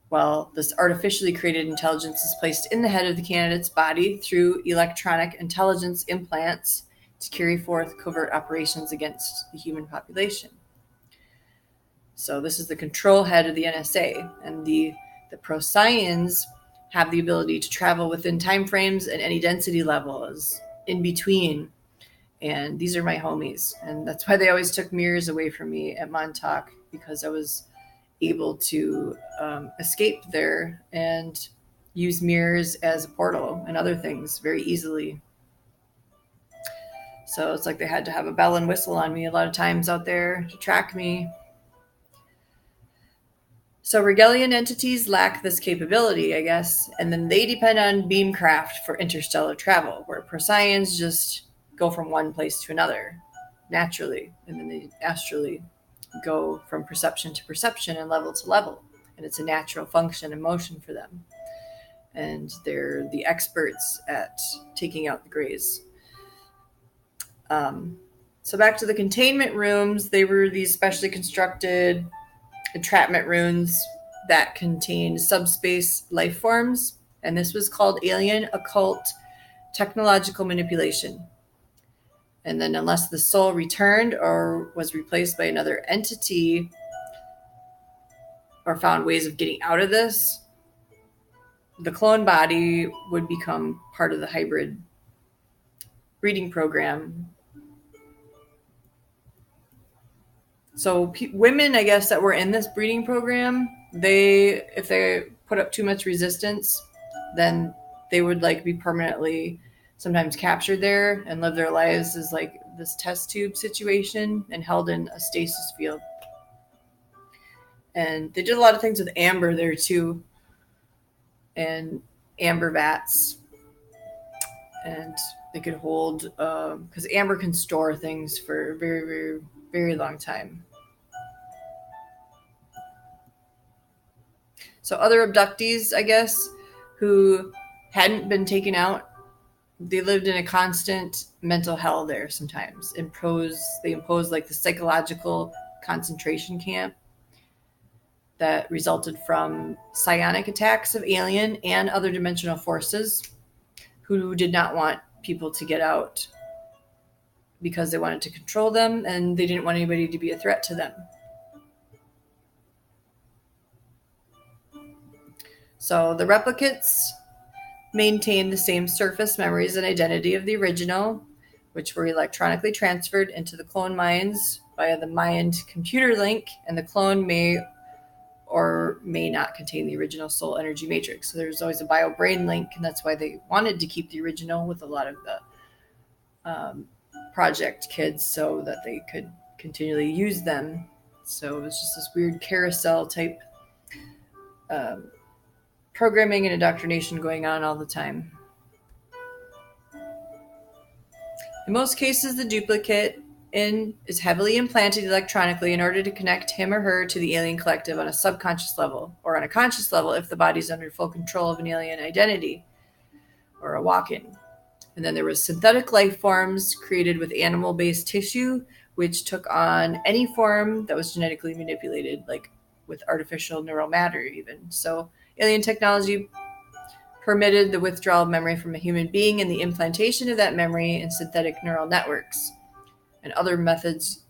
while this artificially created intelligence is placed in the head of the candidate's body through electronic intelligence implants to carry forth covert operations against the human population. So this is the control head of the NSA, and the Procyon have the ability to travel within time frames and any density levels in between. And these are my homies, and that's why they always took mirrors away from me at Montuak, because I was able to escape there and use mirrors as a portal and other things very easily. So it's like they had to have a bell and whistle on me a lot of times out there to track me. So Regalian entities lack this capability, I guess, and then they depend on beamcraft for interstellar travel, where Procyons just go from one place to another naturally, and then they astrally go from perception to perception and level to level, and it's a natural function and motion for them. And they're the experts at taking out the grays. So back to the containment rooms, they were these specially constructed entrapment runes that contained subspace life forms, and this was called alien occult technological manipulation. And then unless the soul returned or was replaced by another entity or found ways of getting out of this, the clone body would become part of the hybrid breeding program. So women, I guess, that were in this breeding program, if they put up too much resistance, then they would be permanently sometimes captured there and live their lives as this test tube situation and held in a stasis field. And they did a lot of things with amber there too, and amber vats. And they could hold, because amber can store things for a very, very, very long time. So other abductees, I guess, who hadn't been taken out, they lived in a constant mental hell there sometimes. They imposed the psychological concentration camp that resulted from psionic attacks of alien and other dimensional forces who did not want people to get out because they wanted to control them and they didn't want anybody to be a threat to them. So the replicates maintain the same surface memories and identity of the original, which were electronically transferred into the clone minds via the mind computer link, and the clone may or may not contain the original soul energy matrix. So there's always a bio-brain link, and that's why they wanted to keep the original with a lot of the project kids so that they could continually use them. So it was just this weird carousel type programming and indoctrination going on all the time. In most cases, the duplicate is heavily implanted electronically in order to connect him or her to the alien collective on a subconscious level, or on a conscious level if the body's under full control of an alien identity or a walk-in. And then there was synthetic life forms created with animal-based tissue, which took on any form that was genetically manipulated, like with artificial neural matter even. So alien technology permitted the withdrawal of memory from a human being and the implantation of that memory in synthetic neural networks. And other methods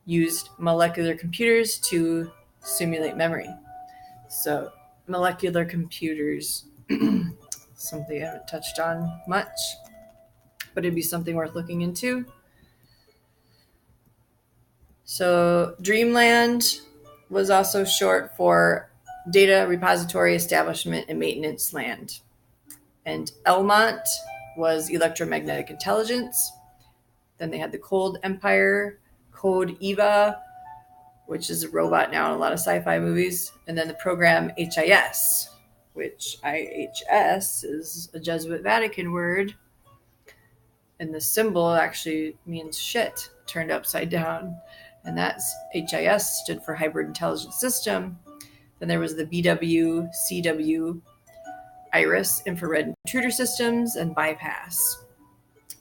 used molecular computers to simulate memory. So molecular computers, something I haven't touched on much, but it'd be something worth looking into. So Dreamland was also short for Data Repository Establishment and Maintenance Land. And Elmont was electromagnetic intelligence. Then they had the Cold Empire, Code Eva, which is a robot now in a lot of sci-fi movies. And then the program HIS, which IHS is a Jesuit Vatican word. And the symbol actually means shit turned upside down. And that's HIS stood for Hybrid Intelligence System. Then there was the BW, CW, IRIS, Infrared Intruder Systems, and Bypass.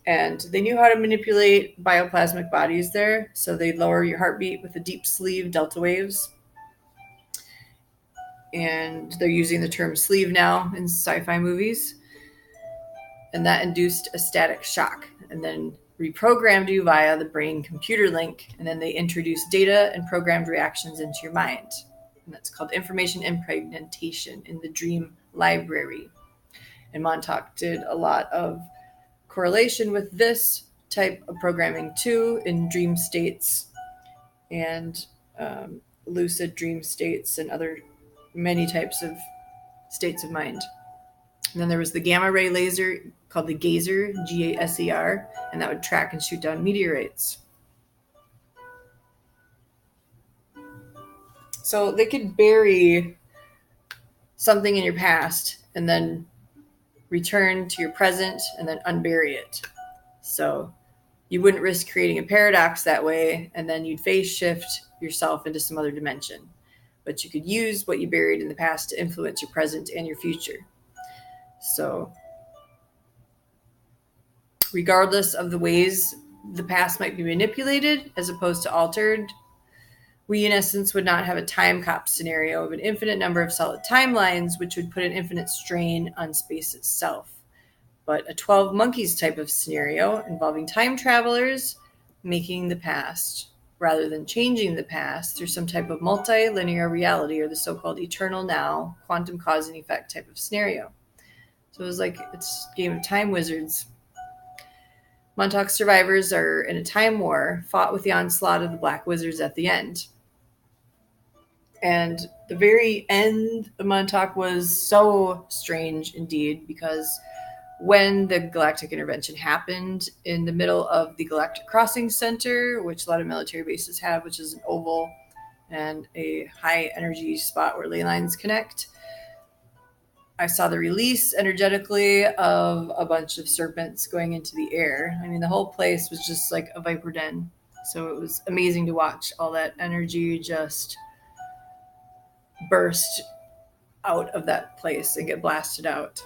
And they knew how to manipulate bioplasmic bodies there. So they lower your heartbeat with the deep sleeve delta waves. And they're using the term sleeve now in sci-fi movies. And that induced a static shock and then reprogrammed you via the brain-computer link. And then they introduced data and programmed reactions into your mind. And that's called information impregnatation in the dream library. And Montuak did a lot of correlation with this type of programming too in dream states and lucid dream states and other many types of states of mind. And then there was the gamma ray laser called the Gazer, GASER, and that would track and shoot down meteorites. So they could bury something in your past and then return to your present and then unbury it. So you wouldn't risk creating a paradox that way, and then you'd phase shift yourself into some other dimension. But you could use what you buried in the past to influence your present and your future. So regardless of the ways the past might be manipulated as opposed to altered, we in essence would not have a time cop scenario of an infinite number of solid timelines, which would put an infinite strain on space itself. But a 12 monkeys type of scenario involving time travelers making the past rather than changing the past through some type of multi-linear reality or the so-called eternal now, quantum cause and effect type of scenario. So it was like it's a game of time wizards. Montauk survivors are in a time war, fought with the onslaught of the Black Wizards at the end. And the very end of Montauk was so strange indeed, because when the galactic intervention happened in the middle of the Galactic Crossing Center, which a lot of military bases have, which is an oval and a high energy spot where ley lines connect, I saw the release energetically of a bunch of serpents going into the air. I mean, the whole place was just like a viper den. So it was amazing to watch all that energy just burst out of that place and get blasted out.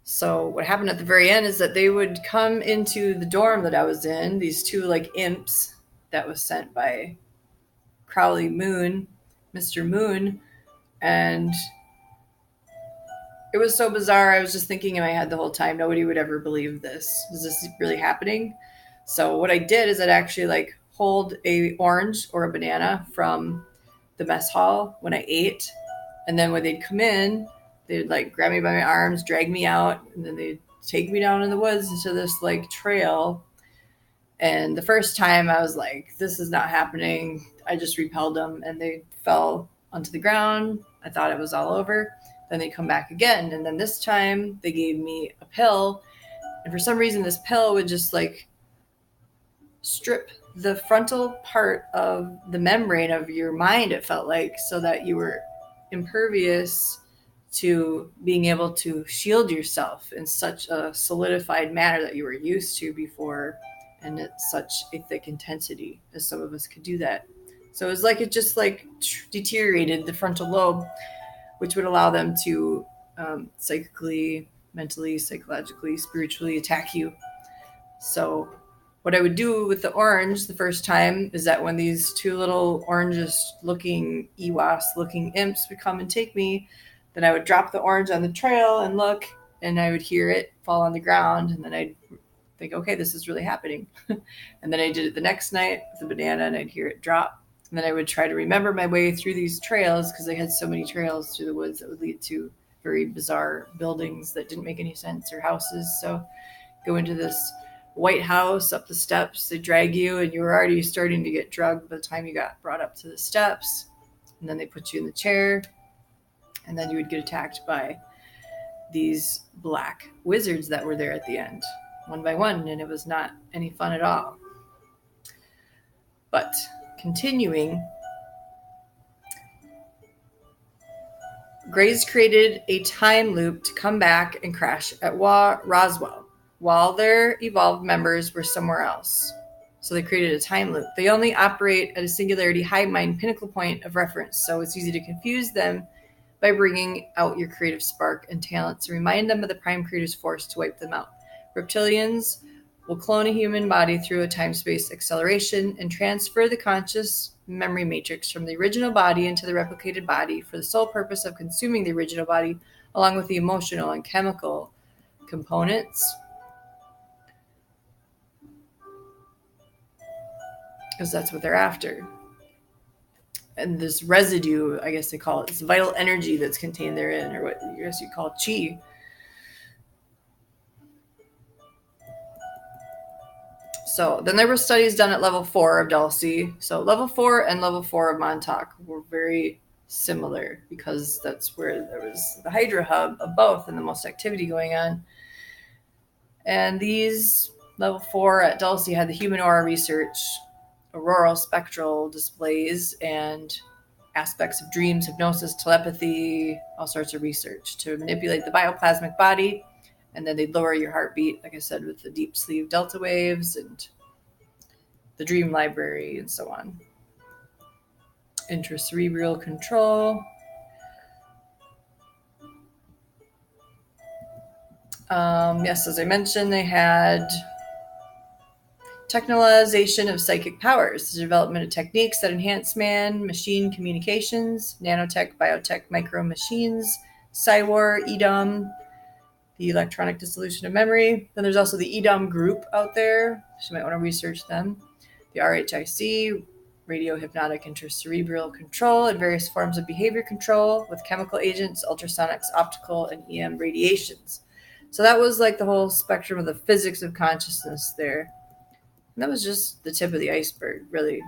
So what happened at the very end is that they would come into the dorm that I was in, these two like imps that was sent by Crowley Moon, Mr. Moon, and it was so bizarre. I was just thinking in my head the whole time, nobody would ever believe this. Is this really happening? So what I did is I'd actually like hold a orange or a banana from the mess hall when I ate. And then when they'd come in, they'd like grab me by my arms, drag me out, and then they'd take me down in the woods into this like trail. And the first time I was like, this is not happening. I just repelled them and they fell onto the ground. I thought it was all over. Then they come back again. And then this time they gave me a pill. And for some reason, this pill would just like strip the frontal part of the membrane of your mind, it felt like, so that you were impervious to being able to shield yourself in such a solidified manner that you were used to before, and at such a thick intensity as some of us could do that. So it was like it just like deteriorated the frontal lobe, which would allow them to psychically, mentally, psychologically, spiritually attack you. So what I would do with the orange the first time is that when these two little orangish looking Ewas looking imps would come and take me, then I would drop the orange on the trail and look, and I would hear it fall on the ground, and then I'd think, okay, this is really happening. And then I did it the next night with the banana, and I'd hear it drop. And then I would try to remember my way through these trails, because I had so many trails through the woods that would lead to very bizarre buildings that didn't make any sense, or houses. So go into this white house, up the steps, they drag you, and you were already starting to get drugged by the time you got brought up to the steps. And then they put you in the chair, and then you would get attacked by these black wizards that were there at the end, one by one, and it was not any fun at all. But continuing, Greys created a time loop to come back and crash at Roswell while their evolved members were somewhere else. So they created a time loop. They only operate at a singularity hive mind pinnacle point of reference, so it's easy to confuse them by bringing out your creative spark and talents and remind them of the prime creator's force to wipe them out. Reptilians will clone a human body through a time-space acceleration and transfer the conscious memory matrix from the original body into the replicated body for the sole purpose of consuming the original body along with the emotional and chemical components, because that's what they're after. And this residue, I guess they call it, this vital energy that's contained therein, or what I guess you call chi. So then there were studies done at level 4 of Dulce. So level 4 and level 4 of Montuak were very similar, because that's where there was the Hydra hub of both and the most activity going on. And these level 4 at Dulce had the human aura research, auroral spectral displays, and aspects of dreams, hypnosis, telepathy, all sorts of research to manipulate the bioplasmic body. And then they'd lower your heartbeat, like I said, with the deep sleeve delta waves and the dream library and so on. Intracerebral control. Yes, as I mentioned, they had technologization of psychic powers, the development of techniques that enhance man-machine communications, nanotech, biotech, micro machines, Cywar, EDOM, the electronic dissolution of memory. Then there's also the EDOM group out there, so you might want to research them. The RHIC, radio hypnotic intracerebral control, and various forms of behavior control with chemical agents, ultrasonics, optical, and EM radiations. So that was like the whole spectrum of the physics of consciousness there. And that was just the tip of the iceberg, really.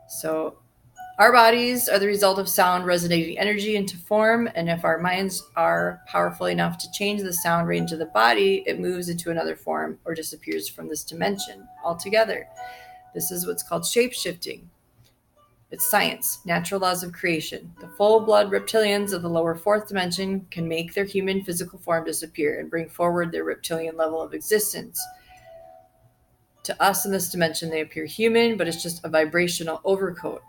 So our bodies are the result of sound resonating energy into form, and if our minds are powerful enough to change the sound range of the body, it moves into another form or disappears from this dimension altogether. This is what's called shape-shifting. It's science, natural laws of creation. The full-blood reptilians of the lower fourth dimension can make their human physical form disappear and bring forward their reptilian level of existence. To us in this dimension, they appear human, but it's just a vibrational overcoat.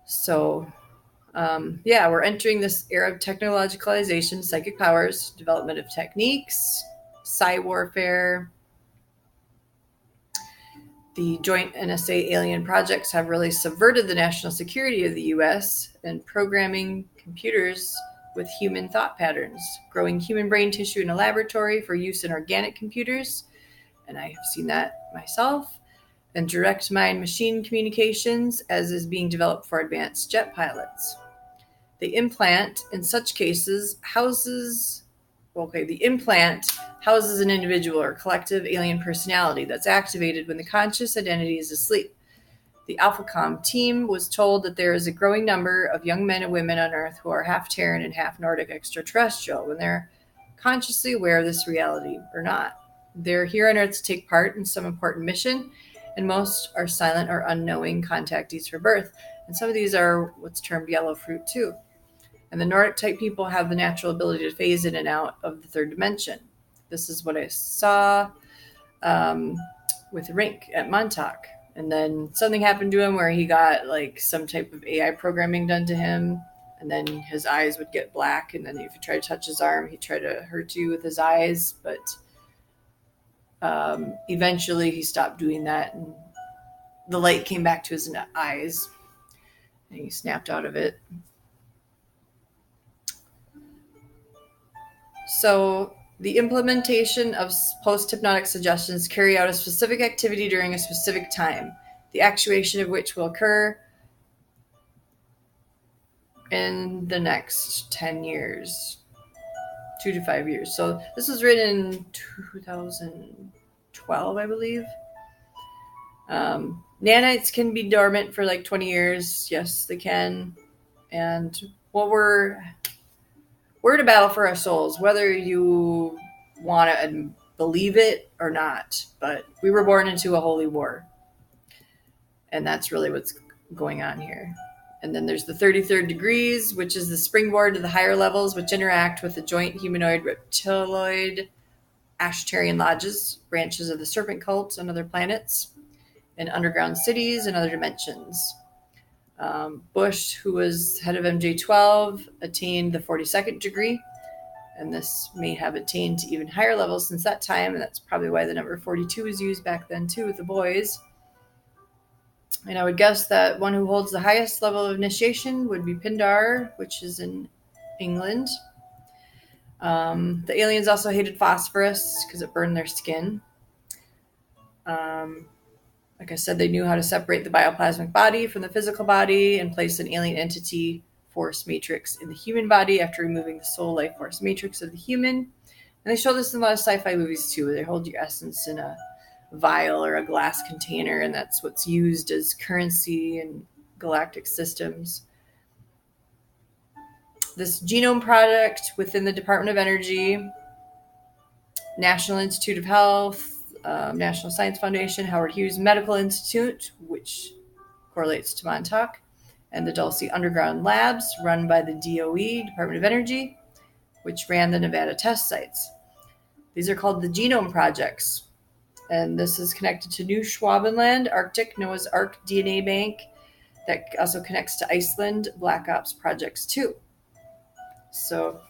So, we're entering this era of technologicalization, psychic powers, development of techniques, psi warfare. The joint NSA alien projects have really subverted the national security of the U.S. and programming computers with human thought patterns, growing human brain tissue in a laboratory for use in organic computers, and I have seen that myself, and direct mind machine communications, as is being developed for advanced jet pilots. The implant, in such cases, houses an individual or collective alien personality that's activated when the conscious identity is asleep. The AlphaCom team was told that there is a growing number of young men and women on Earth who are half Terran and half Nordic extraterrestrial when they're consciously aware of this reality or not. They're here on Earth to take part in some important mission, and most are silent or unknowing contactees for birth. And some of these are what's termed yellow fruit too. And the Nordic type people have the natural ability to phase in and out of the third dimension. This is what I saw with Rink at Montuak. And then something happened to him where he got like some type of AI programming done to him. And then his eyes would get black. And then if you try to touch his arm, he'd try to hurt you with his eyes. But eventually he stopped doing that. And the light came back to his eyes. And he snapped out of it. So the implementation of post-hypnotic suggestions carry out a specific activity during a specific time, the actuation of which will occur in the next 10 years, 2 to 5 years. So this was written in 2012, I believe. Nanites can be dormant for like 20 years. Yes, they can. And what we're in a battle for our souls, whether you want to believe it or not. But we were born into a holy war. And that's really what's going on here. And then there's the 33rd degrees, which is the springboard to the higher levels, which interact with the joint humanoid reptiloid Ashtarian lodges, branches of the serpent cult on other planets, and underground cities and other dimensions. Bush, who was head of MJ12, attained the 42nd degree, and this may have attained to even higher levels since that time, and that's probably why the number 42 was used back then too with the boys. And I would guess that one who holds the highest level of initiation would be Pindar, which is in England. The aliens also hated phosphorus because it burned their skin. Like I said, they knew how to separate the bioplasmic body from the physical body and place an alien entity force matrix in the human body after removing the soul life force matrix of the human. And they show this in a lot of sci-fi movies too, where they hold your essence in a vial or a glass container, and that's what's used as currency in galactic systems. This genome project within the Department of Energy, National Institute of Health, National Science Foundation, Howard Hughes Medical Institute, which correlates to Montauk, and the Dulce Underground Labs, run by the DOE, Department of Energy, which ran the Nevada test sites. These are called the Genome Projects, and this is connected to New Schwabenland, Arctic, Noah's Ark DNA Bank, that also connects to Iceland Black Ops projects too. So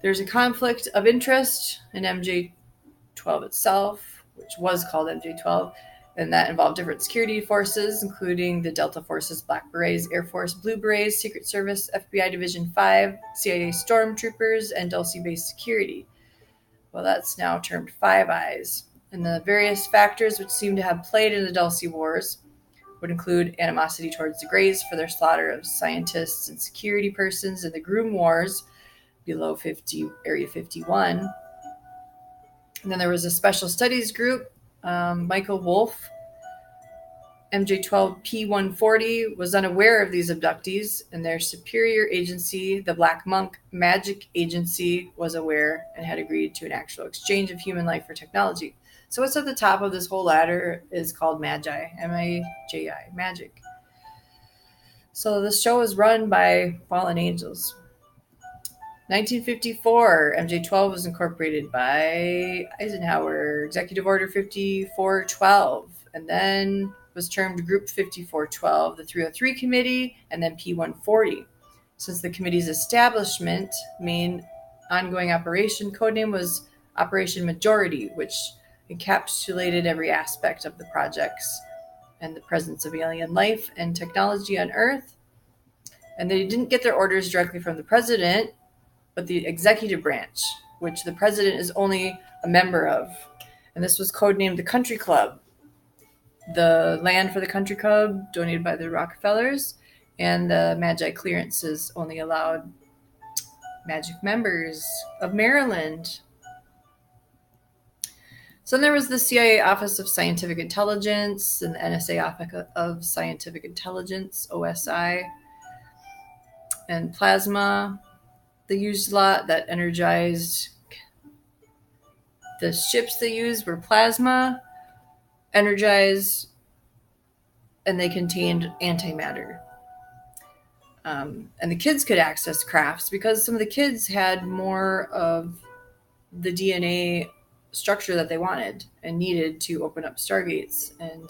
there's a conflict of interest in MJ12 itself, which was called MJ12, and that involved different security forces, including the Delta Forces, Black Berets, Air Force, Blue Berets, Secret Service, FBI Division 5, CIA Stormtroopers, and Dulce-based security. Well, that's now termed Five Eyes. And the various factors which seem to have played in the Dulce Wars would include animosity towards the Greys for their slaughter of scientists and security persons in the Groom Wars below Area 51. And then there was a special studies group. Michael Wolff, MJ12 P140, was unaware of these abductees, and their superior agency, the Black Monk Magic Agency, was aware and had agreed to an actual exchange of human life for technology. So what's at the top of this whole ladder is called Magi, M-A-J-I, Magic. So this show was run by fallen angels. 1954, MJ12 was incorporated by Eisenhower, Executive Order 5412, and then was termed Group 5412, the 303 Committee, and then P140. Since the committee's establishment, main ongoing operation codename was Operation Majority, which encapsulated every aspect of the projects and the presence of alien life and technology on Earth. And they didn't get their orders directly from the president, but the executive branch, which the president is only a member of. And this was codenamed the Country Club. The land for the Country Club donated by the Rockefellers, and the Magi clearances only allowed Magic members of Maryland. So then there was the CIA Office of Scientific Intelligence and the NSA Office of Scientific Intelligence, OSI, and plasma. They used a lot that energized. The ships they used were plasma, energized, and they contained antimatter. And the kids could access crafts because some of the kids had more of the DNA structure that they wanted and needed to open up stargates. And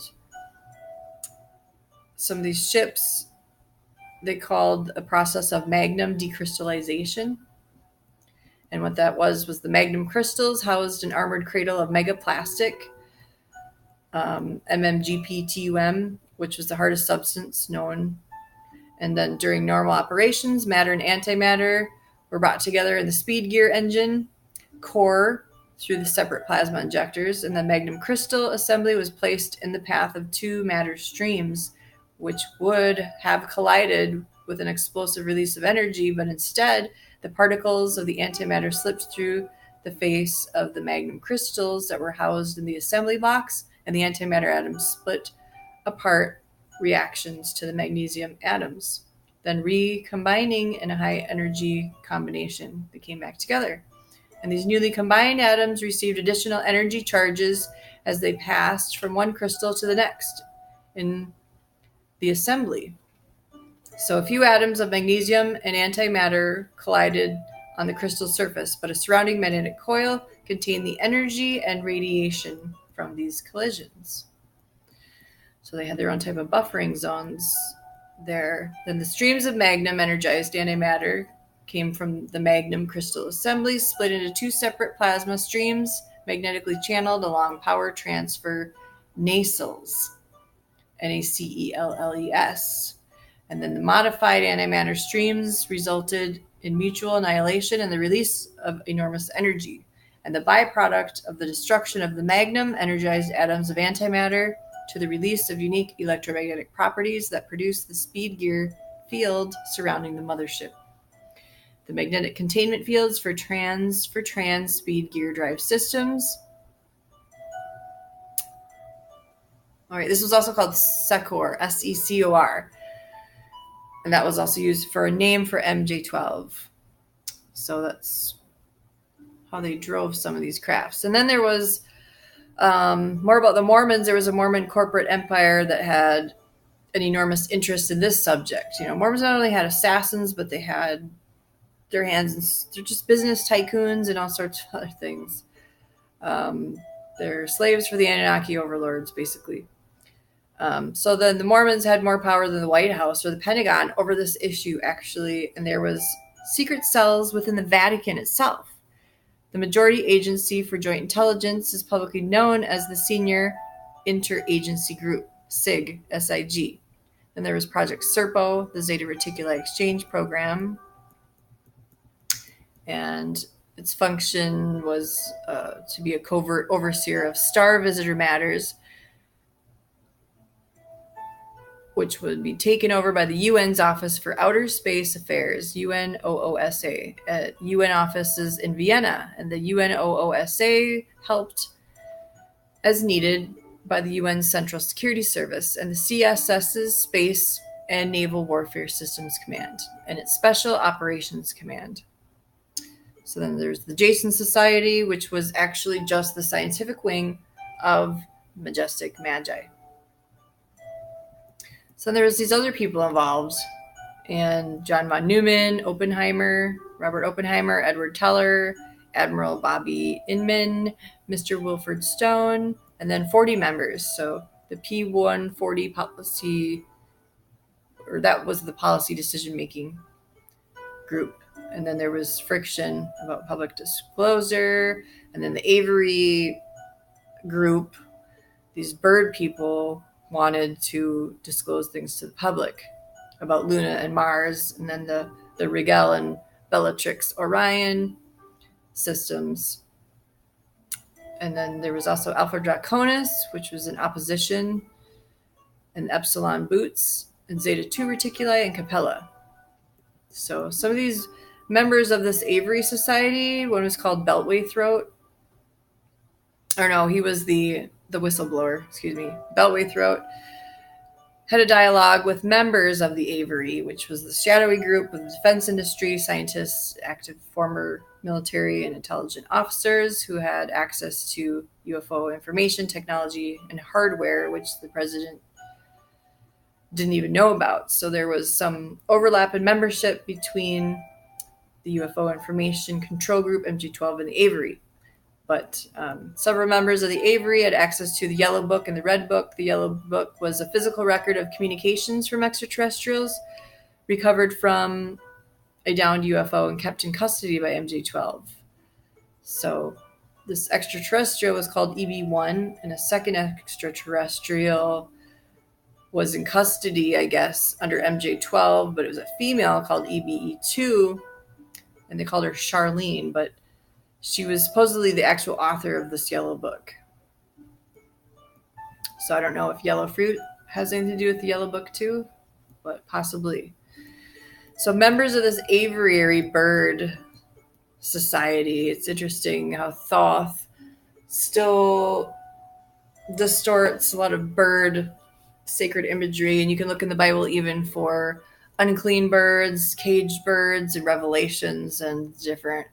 some of these ships, they called a process of magnum decrystallization. And what that was the magnum crystals housed an armored cradle of megaplastic, MMGPTUM, which was the hardest substance known. And then during normal operations, matter and antimatter were brought together in the speed gear engine core through the separate plasma injectors, and the magnum crystal assembly was placed in the path of two matter streams, which would have collided with an explosive release of energy, but instead the particles of the antimatter slipped through the face of the magnum crystals that were housed in the assembly box, and the antimatter atoms split apart reactions to the magnesium atoms. Then recombining in a high energy combination, they came back together. And these newly combined atoms received additional energy charges as they passed from one crystal to the next in the assembly. So a few atoms of magnesium and antimatter collided on the crystal surface, but a surrounding magnetic coil contained the energy and radiation from these collisions. So they had their own type of buffering zones there. Then the streams of magnum energized antimatter came from the magnum crystal assembly, split into two separate plasma streams, magnetically channeled along power transfer nacelles, NACELLES. And then the modified antimatter streams resulted in mutual annihilation and the release of enormous energy. And the byproduct of the destruction of the magnum energized atoms of antimatter to the release of unique electromagnetic properties that produce the speed gear field surrounding the mothership. The magnetic containment fields for trans speed gear drive systems. All right, this was also called Secor, SECOR. And that was also used for a name for MJ12. So that's how they drove some of these crafts. And then there was more about the Mormons. There was a Mormon corporate empire that had an enormous interest in this subject. You know, Mormons not only had assassins, but they had their hands in, they're just business tycoons and all sorts of other things. They're slaves for the Anunnaki overlords, basically. So then the Mormons had more power than the White House or the Pentagon over this issue, actually, and there was secret cells within the Vatican itself. The majority agency for joint intelligence is publicly known as the Senior Interagency Group, SIG, SIG. Then there was Project Serpo, the Zeta Reticuli Exchange Program, and its function was to be a covert overseer of star visitor matters, which would be taken over by the UN's Office for Outer Space Affairs, UNOOSA, at UN offices in Vienna. And the UNOOSA helped as needed by the UN Central Security Service and the CSS's Space and Naval Warfare Systems Command and its Special Operations Command. So then there's the Jason Society, which was actually just the scientific wing of Majestic Magi. So there was these other people involved, and John von Neumann, Oppenheimer, Robert Oppenheimer, Edward Teller, Admiral Bobby Inman, Mr. Wilfred Stone, and then 40 members. So the P140 policy, or that was the policy decision-making group. And then there was friction about public disclosure, and then the Avery group, these bird people wanted to disclose things to the public about Luna and Mars, and then the Rigel and Bellatrix Orion systems. And then there was also Alpha Draconis, which was in opposition, and Epsilon Boots, and Zeta 2 Reticuli, and Capella. So some of these members of this Avery Society, one was called Beltway Throat. Or no, he was the whistleblower, Beltway Throat, had a dialogue with members of the Avery, which was the shadowy group of the defense industry, scientists, active former military and intelligent officers who had access to UFO information technology and hardware, which the president didn't even know about. So there was some overlap in membership between the UFO Information Control Group, MG12, and the Avery. But several members of the Avery had access to the Yellow Book and the Red Book. The Yellow Book was a physical record of communications from extraterrestrials recovered from a downed UFO and kept in custody by MJ12. So this extraterrestrial was called EB1, and a second extraterrestrial was in custody, I guess, under MJ12, but it was a female called EBE2, and they called her Charlene, but she was supposedly the actual author of this Yellow Book. So I don't know if yellow fruit has anything to do with the Yellow Book too, but possibly. So members of this aviary bird society, it's interesting how Thoth still distorts a lot of bird sacred imagery, and you can look in the Bible even for unclean birds, caged birds, and revelations and different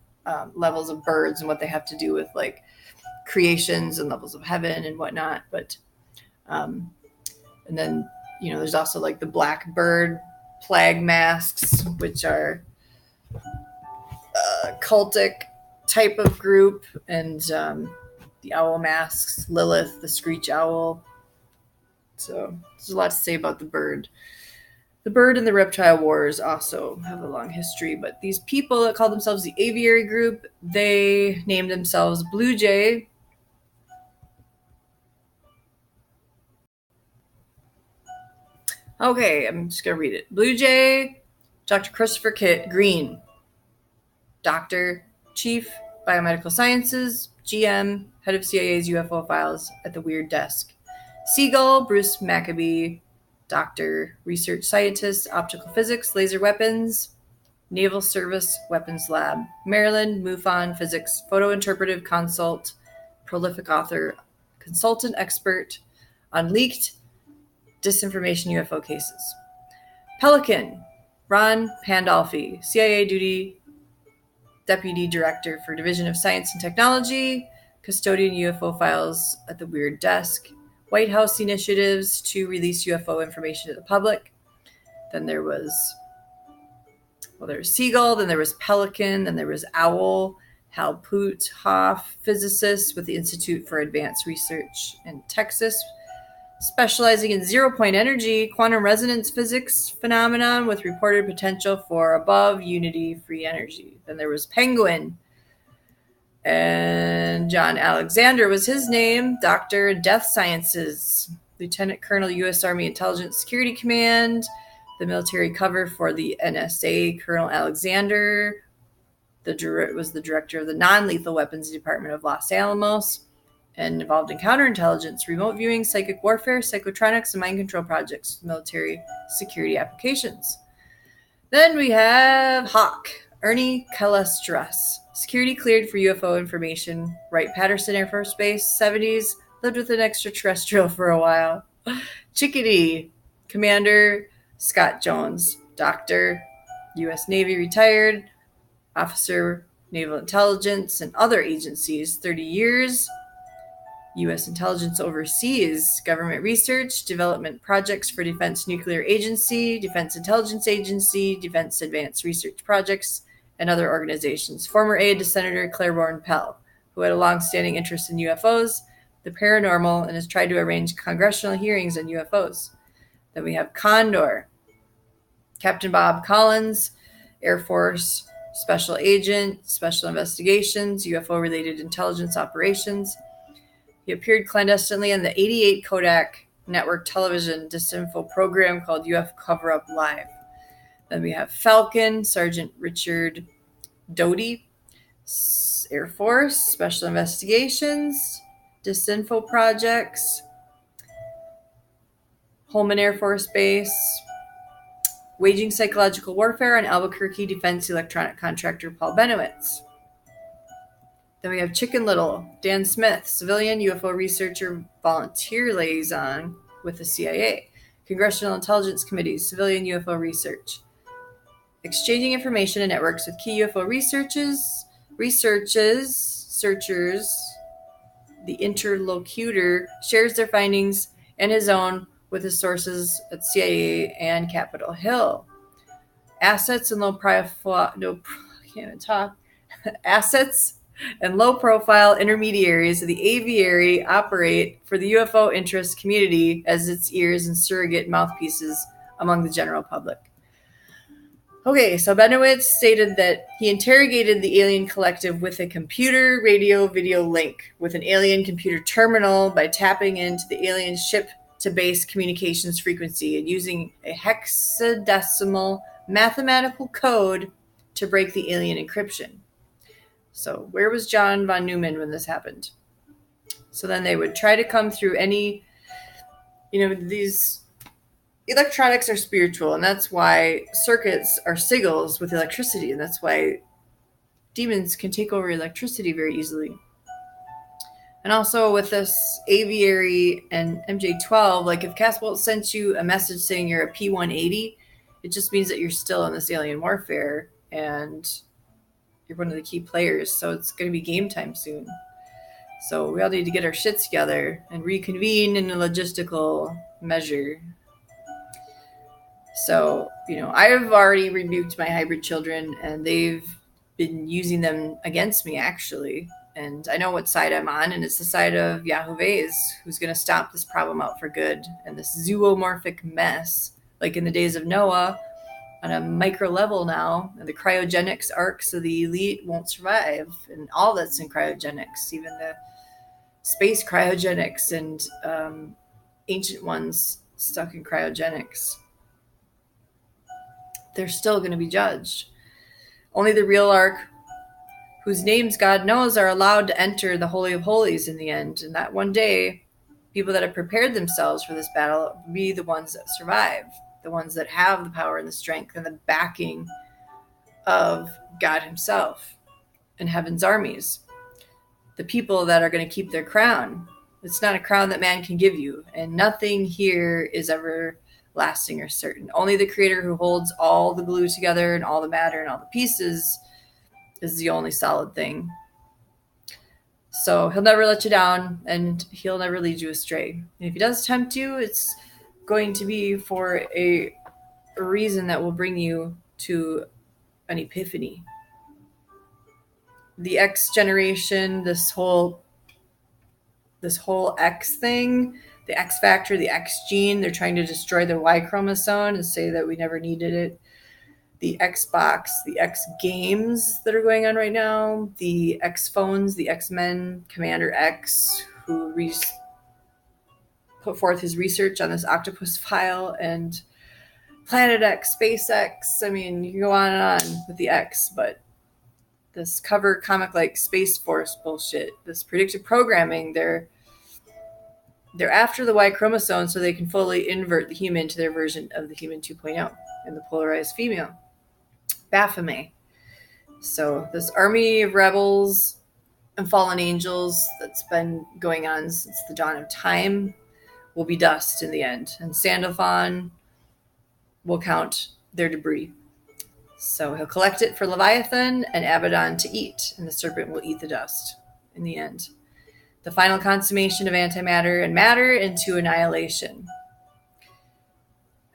levels of birds and what they have to do with like creations and levels of heaven and whatnot. But and then there's also like the black bird plague masks, which are cultic type of group, and the owl masks, Lilith, the screech owl. So there's a lot to say about the bird. The bird and the reptile wars also have a long history, but these people that call themselves the aviary group, they named themselves Blue Jay. Okay, I'm just going to read it. Blue Jay, Dr. Christopher Green, Doctor, Chief, Biomedical Sciences, GM, Head of CIA's UFO Files at the Weird Desk. Seagull, Bruce Maccabee, Doctor, Research Scientist, Optical Physics, Laser Weapons, Naval Service Weapons Lab. Maryland, MUFON Physics, Photo Interpretive Consult, prolific author, consultant expert on leaked disinformation UFO cases. Pelican, Ron Pandolfi, CIA Duty Deputy Director for Division of Science and Technology, custodian UFO files at the Weird Desk. White House initiatives to release UFO information to the public. Then there was Seagull, then there was Pelican, then there was Owl, Hal Hoff, physicist with the Institute for Advanced Research in Texas, specializing in zero-point energy, quantum resonance physics phenomenon with reported potential for above unity free energy. Then there was Penguin, and John Alexander was his name, Doctor in Death Sciences, Lieutenant Colonel, U.S. Army Intelligence Security Command, the military cover for the NSA. Colonel Alexander was the director of the Non-Lethal Weapons Department of Los Alamos, and involved in counterintelligence, remote viewing, psychic warfare, psychotronics, and mind control projects, military security applications. Then we have Hawk, Ernie Calestras, security cleared for UFO information, Wright-Patterson Air Force Base, 70s, lived with an extraterrestrial for a while. Chickadee, Commander Scott Jones, Doctor, U.S. Navy retired, Officer, Naval Intelligence, and other agencies, 30 years. U.S. intelligence oversees government research, development projects for Defense Nuclear Agency, Defense Intelligence Agency, Defense Advanced Research Projects, and other organizations. Former aide to Senator Claiborne Pell, who had a long-standing interest in UFOs, the paranormal, and has tried to arrange congressional hearings on UFOs. Then we have Condor, Captain Bob Collins, Air Force Special Agent, Special Investigations, UFO-related intelligence operations. He appeared clandestinely on the 88 Kodak network television disinfo program called UFO Cover-Up Live. Then we have Falcon, Sergeant Richard Doty, Air Force, Special Investigations, disinfo projects, Holman Air Force Base, waging psychological warfare on Albuquerque Defense Electronic Contractor Paul Benowitz. Then we have Chicken Little, Dan Smith, civilian UFO researcher, volunteer liaison with the CIA, Congressional Intelligence Committees, civilian UFO research, exchanging information and networks with key UFO searchers. The interlocutor shares their findings and his own with his sources at CIA and Capitol Hill. Assets and low profile, no, I can't even talk. Assets and low profile intermediaries of the aviary operate for the UFO interest community as its ears and surrogate mouthpieces among the general public. Okay, so Benowitz stated that he interrogated the alien collective with a computer, radio, video link with an alien computer terminal by tapping into the alien ship-to-base communications frequency and using a hexadecimal mathematical code to break the alien encryption. So where was John von Neumann when this happened? So then they would try to come through any, these electronics are spiritual, and that's why circuits are sigils with electricity, and that's why demons can take over electricity very easily. And also with this aviary and MJ12, like if Casbolt sent you a message saying you're a P180, it just means that you're still in this alien warfare and you're one of the key players, so it's going to be game time soon. So we all need to get our shit together and reconvene in a logistical measure. So, I've already rebuked my hybrid children, and they've been using them against me, actually. And I know what side I'm on, and it's the side of Yahuwah's, who's going to stomp this problem out for good. And this zoomorphic mess, like in the days of Noah, on a micro level now, and the cryogenics arcs of the elite won't survive, and all that's in cryogenics, even the space cryogenics and ancient ones stuck in cryogenics. They're still going to be judged. Only the real ark, whose names God knows, are allowed to enter the Holy of Holies in the end. And that one day, people that have prepared themselves for this battle will be the ones that survive, the ones that have the power and the strength and the backing of God himself and heaven's armies. The people that are going to keep their crown. It's not a crown that man can give you, and nothing here is ever lasting or certain. Only the creator who holds all the glue together and all the matter and all the pieces is the only solid thing. So he'll never let you down, and he'll never lead you astray. And if he does tempt you, it's going to be for a reason that will bring you to an epiphany. The X generation, this whole X thing, the X factor, the X gene, they're trying to destroy the Y chromosome and say that we never needed it. The Xbox, the X games that are going on right now, the X phones, the X-Men, Commander X, who put forth his research on this octopus file, and Planet X, SpaceX. I mean, you can go on and on with the X, but this cover comic like Space Force bullshit, this predictive programming, they're after the Y chromosome so they can fully invert the human to their version of the human 2.0 and the polarized female. Baphomet. So this army of rebels and fallen angels that's been going on since the dawn of time will be dust in the end. And Sandalphon will count their debris. So he'll collect it for Leviathan and Abaddon to eat, and the serpent will eat the dust in the end. The final consummation of antimatter and matter into annihilation.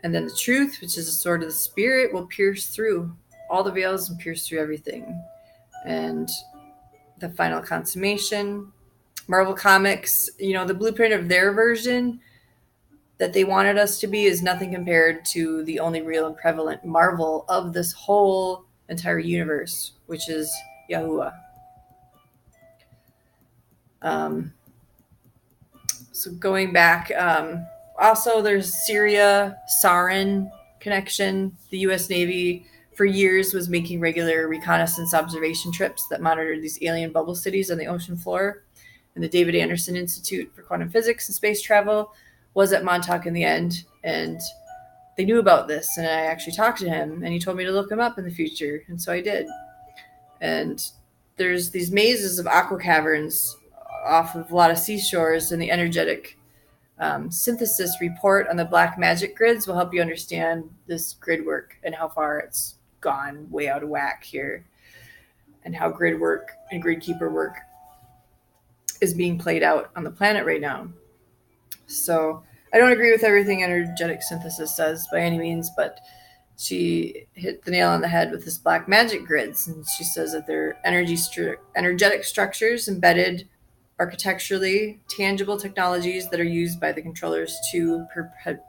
And then the truth, which is the sword of the spirit, will pierce through all the veils and pierce through everything. And the final consummation. Marvel Comics, the blueprint of their version that they wanted us to be is nothing compared to the only real and prevalent Marvel of this whole entire universe, which is Yahuwah. So going back, also there's Syria, Sarin connection. The U.S. Navy for years was making regular reconnaissance observation trips that monitored these alien bubble cities on the ocean floor. And the David Anderson Institute for Quantum Physics and Space Travel was at Montuak in the end. And they knew about this. And I actually talked to him, and he told me to look him up in the future. And so I did. And there's these mazes of aqua caverns off of a lot of seashores, and the energetic synthesis report on the black magic grids will help you understand this grid work and how far it's gone way out of whack here, and how grid work and grid keeper work is being played out on the planet right now. So I don't agree with everything energetic synthesis says by any means, but she hit the nail on the head with this black magic grids, and she says that they're energetic structures embedded architecturally, tangible technologies that are used by the controllers to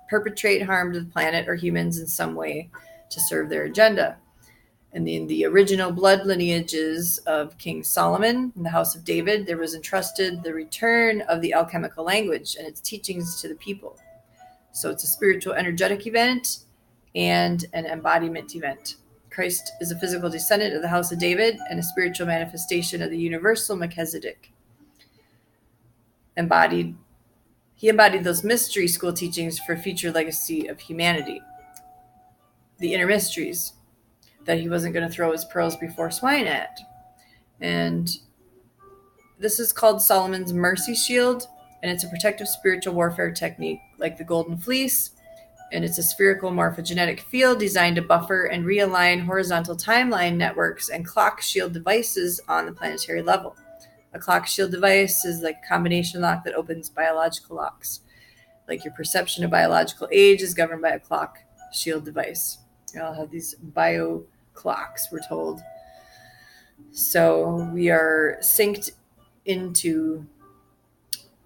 perpetrate harm to the planet or humans in some way to serve their agenda. And in the original blood lineages of King Solomon in the House of David, there was entrusted the return of the alchemical language and its teachings to the people. So it's a spiritual energetic event and an embodiment event. Christ is a physical descendant of the House of David and a spiritual manifestation of the universal Melchizedek. He embodied those mystery school teachings for future legacy of humanity. The inner mysteries that he wasn't going to throw his pearls before swine at. And this is called Solomon's Mercy Shield, and it's a protective spiritual warfare technique like the Golden Fleece, and it's a spherical morphogenetic field designed to buffer and realign horizontal timeline networks and clock shield devices on the planetary level. A clock shield device is like a combination lock that opens biological locks. Like your perception of biological age is governed by a clock shield device. You all have these bio clocks, we're told. So we are synced into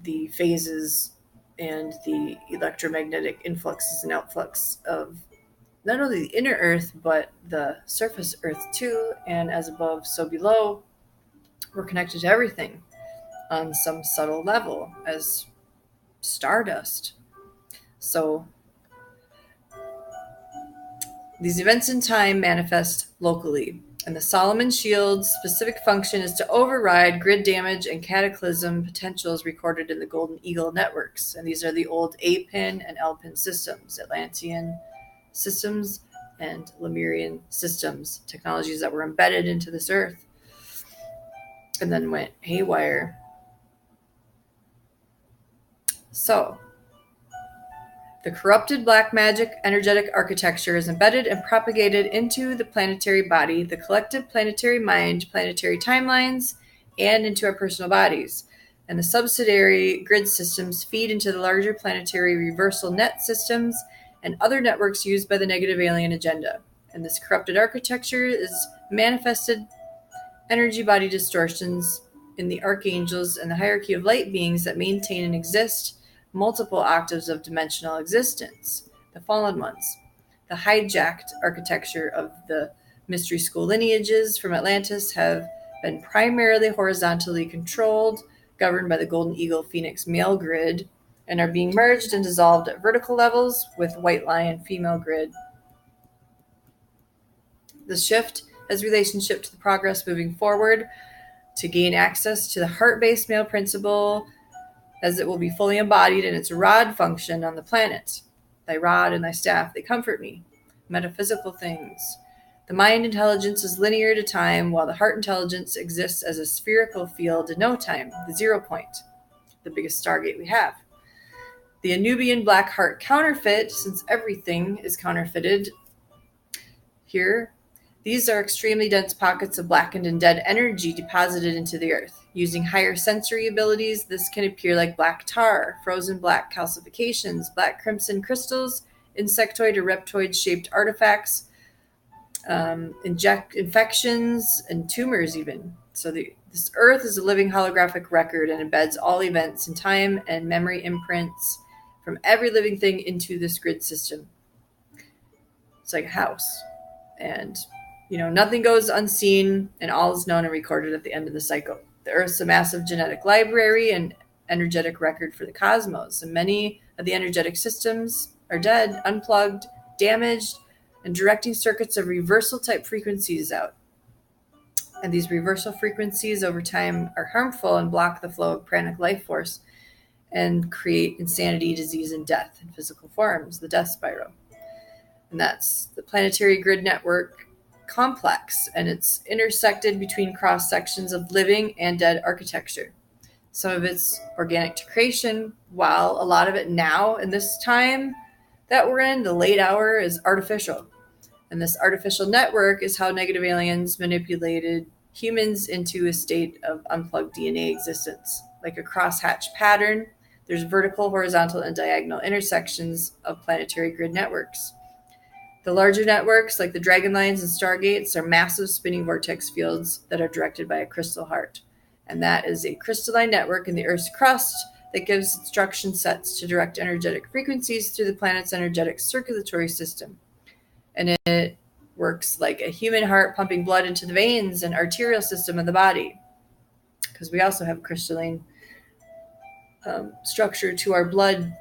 the phases and the electromagnetic influxes and outflux of not only the inner earth, but the surface earth too. And as above, so below, we're connected to everything on some subtle level as stardust. So these events in time manifest locally, and the Solomon Shield's specific function is to override grid damage and cataclysm potentials recorded in the Golden Eagle networks. And these are the old A-pin and L-pin systems, Atlantean systems and Lemurian systems, technologies that were embedded into this earth and then went haywire. So the corrupted black magic energetic architecture is embedded and propagated into the planetary body, the collective planetary mind, planetary timelines, and into our personal bodies. And the subsidiary grid systems feed into the larger planetary reversal net systems and other networks used by the negative alien agenda. And this corrupted architecture is manifested energy body distortions in the archangels and the hierarchy of light beings that maintain and exist multiple octaves of dimensional existence, the fallen ones. The hijacked architecture of the mystery school lineages from Atlantis have been primarily horizontally controlled, governed by the Golden Eagle Phoenix male grid, and are being merged and dissolved at vertical levels with White Lion female grid. The shift has relationship to the progress moving forward to gain access to the heart-based male principle, as it will be fully embodied in its rod function on the planet. Thy rod and thy staff, they comfort me. Metaphysical things. The mind intelligence is linear to time, while the heart intelligence exists as a spherical field in no time, the 0 point, the biggest stargate we have. The Anubian black heart counterfeit, since everything is counterfeited here, these are extremely dense pockets of blackened and dead energy deposited into the earth. Using higher sensory abilities, this can appear like black tar, frozen black calcifications, black crimson crystals, insectoid or reptoid-shaped artifacts, infections, and tumors even. So this earth is a living holographic record and embeds all events in time and memory imprints from every living thing into this grid system. It's like a house. And nothing goes unseen, and all is known and recorded at the end of the cycle. The Earth's a massive genetic library and energetic record for the cosmos, and many of the energetic systems are dead, unplugged, damaged, and directing circuits of reversal-type frequencies out. And these reversal frequencies over time are harmful and block the flow of pranic life force and create insanity, disease, and death in physical forms, the death spiral. And that's the planetary grid network complex, and it's intersected between cross sections of living and dead architecture. Some of it's organic to creation, while a lot of it now in this time that we're in, the late hour, is artificial. And this artificial network is how negative aliens manipulated humans into a state of unplugged DNA existence, like a crosshatch pattern There's vertical, horizontal, and diagonal intersections of planetary grid networks. The larger networks, like the dragon lines and stargates, are massive spinning vortex fields that are directed by a crystal heart. And that is a crystalline network in the Earth's crust that gives instruction sets to direct energetic frequencies through the planet's energetic circulatory system. And it works like a human heart pumping blood into the veins and arterial system of the body, because we also have crystalline structure to our blood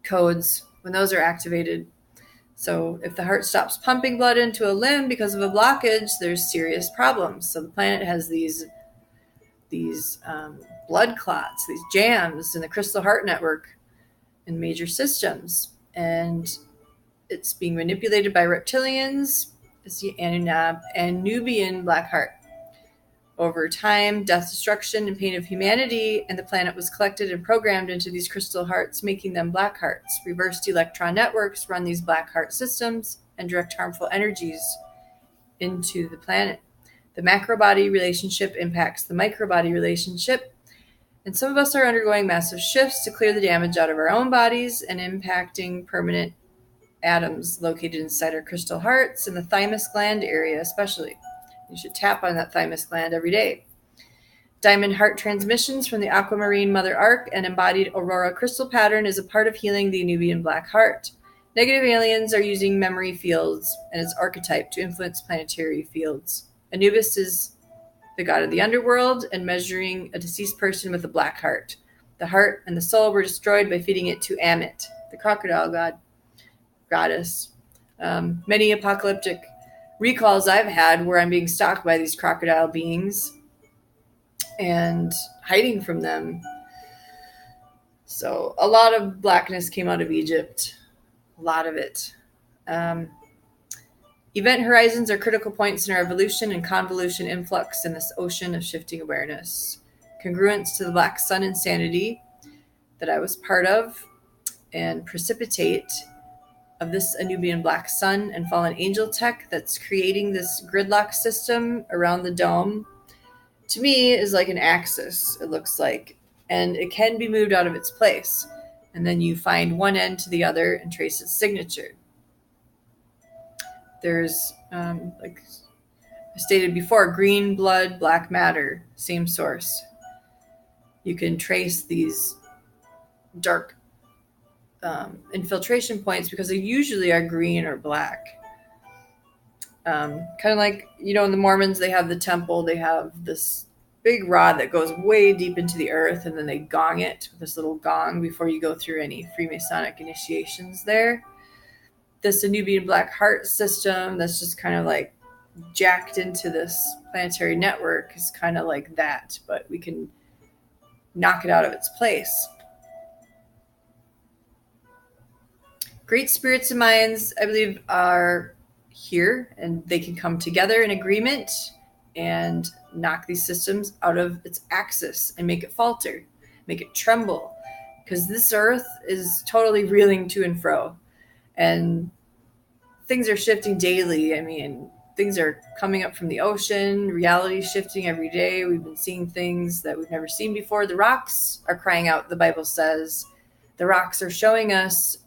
codes when those are activated. So if the heart stops pumping blood into a limb because of a blockage, there's serious problems. So the planet has these blood clots, these jams in the crystal heart network in major systems. And it's being manipulated by reptilians. It's the Nubian black heart. Over time, death, destruction, and pain of humanity, and the planet was collected and programmed into these crystal hearts, making them black hearts. Reversed electron networks run these black heart systems and direct harmful energies into the planet. The macro-body relationship impacts the micro-body relationship, and some of us are undergoing massive shifts to clear the damage out of our own bodies and impacting permanent atoms located inside our crystal hearts and the thymus gland area especially. You should tap on that thymus gland every day. Diamond heart transmissions from the aquamarine mother arc and embodied aurora crystal pattern is a part of healing the Nubian black heart. Negative aliens are using memory fields and its archetype to influence planetary fields. Anubis is the god of the underworld and measuring a deceased person with a black heart. The heart and the soul were destroyed by feeding it to Amit, the crocodile goddess. Many apocalyptic recalls I've had where I'm being stalked by these crocodile beings and hiding from them. So a lot of blackness came out of Egypt. A lot of it. Event horizons are critical points in our evolution and convolution influx in this ocean of shifting awareness. Congruence to the black sun insanity that I was part of and precipitate of this Anubian black sun and fallen angel tech that's creating this gridlock system around the dome, to me, is like an axis, it looks like. And it can be moved out of its place. And then you find one end to the other and trace its signature. There's, like I stated before, green blood, black matter, same source. You can trace these dark infiltration points because they usually are green or black. Kind of like, in the Mormons, they have the temple, they have this big rod that goes way deep into the earth, and then they gong it with this little gong before you go through any Freemasonic initiations there. This Nubian black heart system that's just kind of like jacked into this planetary network is kind of like that, but we can knock it out of its place. Great spirits and minds, I believe, are here, and they can come together in agreement and knock these systems out of its axis and make it falter, make it tremble, because this earth is totally reeling to and fro, and things are shifting daily. I mean, things are coming up from the ocean, reality is shifting every day. We've been seeing things that we've never seen before. The rocks are crying out, the Bible says. The rocks are showing us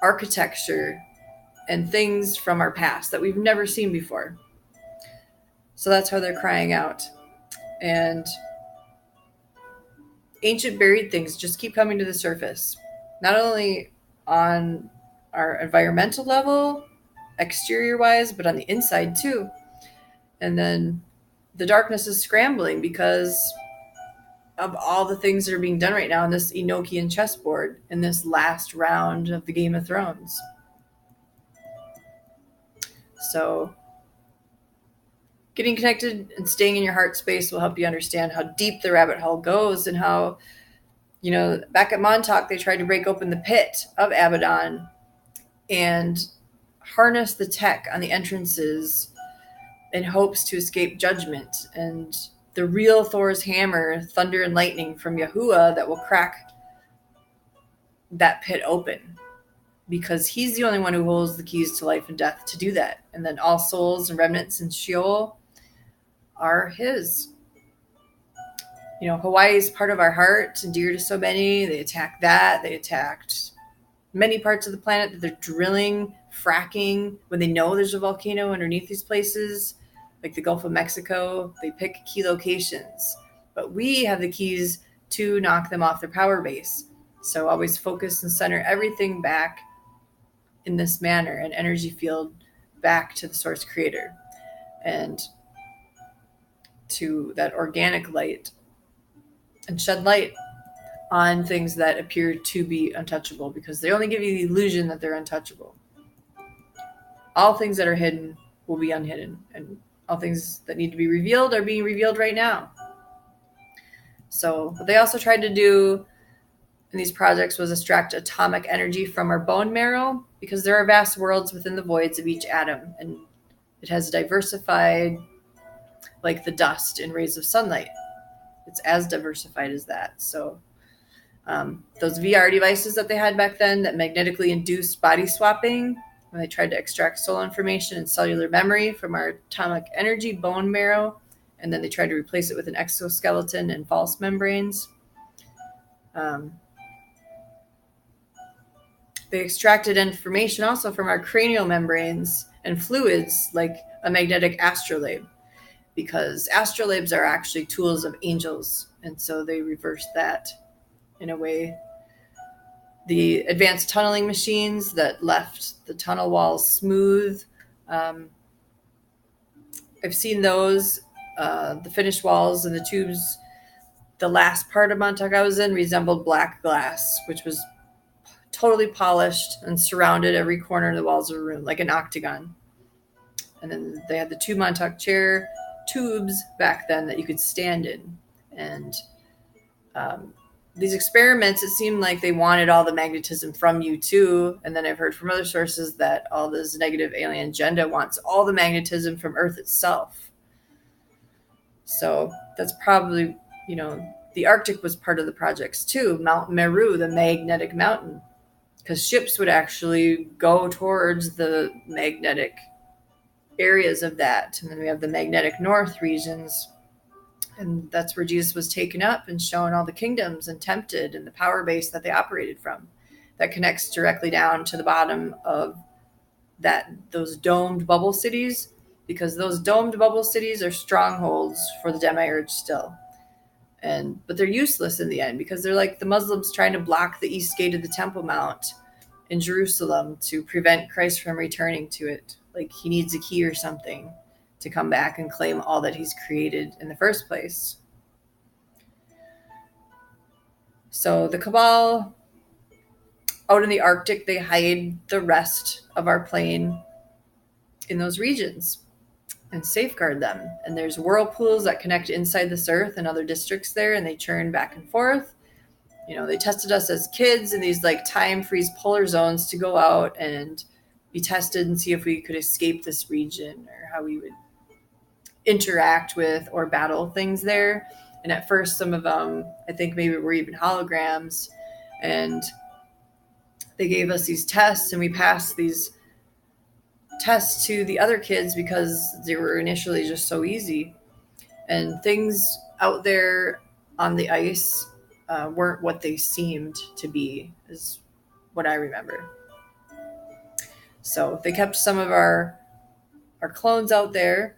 architecture and things from our past that we've never seen before. So that's how they're crying out. And ancient buried things just keep coming to the surface, not only on our environmental level, exterior wise, but on the inside too. And then the darkness is scrambling because of all the things that are being done right now on this Enochian chessboard in this last round of the Game of Thrones. So getting connected and staying in your heart space will help you understand how deep the rabbit hole goes, and how, back at Montuak, they tried to break open the pit of Abaddon and harness the tech on the entrances in hopes to escape judgment. And the real Thor's hammer, thunder and lightning from Yahuwah, that will crack that pit open, because he's the only one who holds the keys to life and death to do that. And then all souls and remnants in Sheol are his. Hawaii is part of our heart and dear to so many. They attacked that. They attacked many parts of the planet that they're drilling, fracking when they know there's a volcano underneath these places, like the Gulf of Mexico. They pick key locations, but we have the keys to knock them off their power base. So always focus and center everything back in this manner, an energy field back to the source creator and to that organic light, and shed light on things that appear to be untouchable, because they only give you the illusion that they're untouchable. All things that are hidden will be unhidden, and all things that need to be revealed are being revealed right now. So what they also tried to do in these projects was extract atomic energy from our bone marrow, because there are vast worlds within the voids of each atom, and it has diversified like the dust in rays of sunlight. It's as diversified as that. So those VR devices that they had back then that magnetically induced body swapping, when they tried to extract soul information and cellular memory from our atomic energy bone marrow, and then they tried to replace it with an exoskeleton and false membranes. They extracted information also from our cranial membranes and fluids like a magnetic astrolabe, because astrolabes are actually tools of angels, and so they reversed that in a way. The advanced tunneling machines that left the tunnel walls smooth, I've seen those. The finished walls and the tubes, the last part of Montuak I was in resembled black glass, which was totally polished and surrounded every corner of the walls of a room like an octagon. And then they had the two Montuak chair tubes back then that you could stand in. And these experiments, it seemed like they wanted all the magnetism from you too. And then I've heard from other sources that all this negative alien agenda wants all the magnetism from Earth itself. So that's probably, the Arctic was part of the projects too. Mount Meru, the magnetic mountain, because ships would actually go towards the magnetic areas of that. And then we have the magnetic north regions, and that's where Jesus was taken up and shown all the kingdoms and tempted, and the power base that they operated from that connects directly down to the bottom of those domed bubble cities, because those domed bubble cities are strongholds for the demiurge still. But they're useless in the end, because they're like the Muslims trying to block the east gate of the Temple Mount in Jerusalem to prevent Christ from returning to it. Like he needs a key or something to come back and claim all that he's created in the first place. So the Cabal out in the Arctic, they hide the rest of our plane in those regions and safeguard them. And there's whirlpools that connect inside this earth and other districts there, and they churn back and forth. They tested us as kids in these like time freeze polar zones to go out and be tested and see if we could escape this region or how we would interact with or battle things there. And at first, some of them, I think maybe were even holograms, and they gave us these tests, and we passed these tests to the other kids because they were initially just so easy. And things out there on the ice weren't what they seemed to be, is what I remember. So they kept some of our clones out there,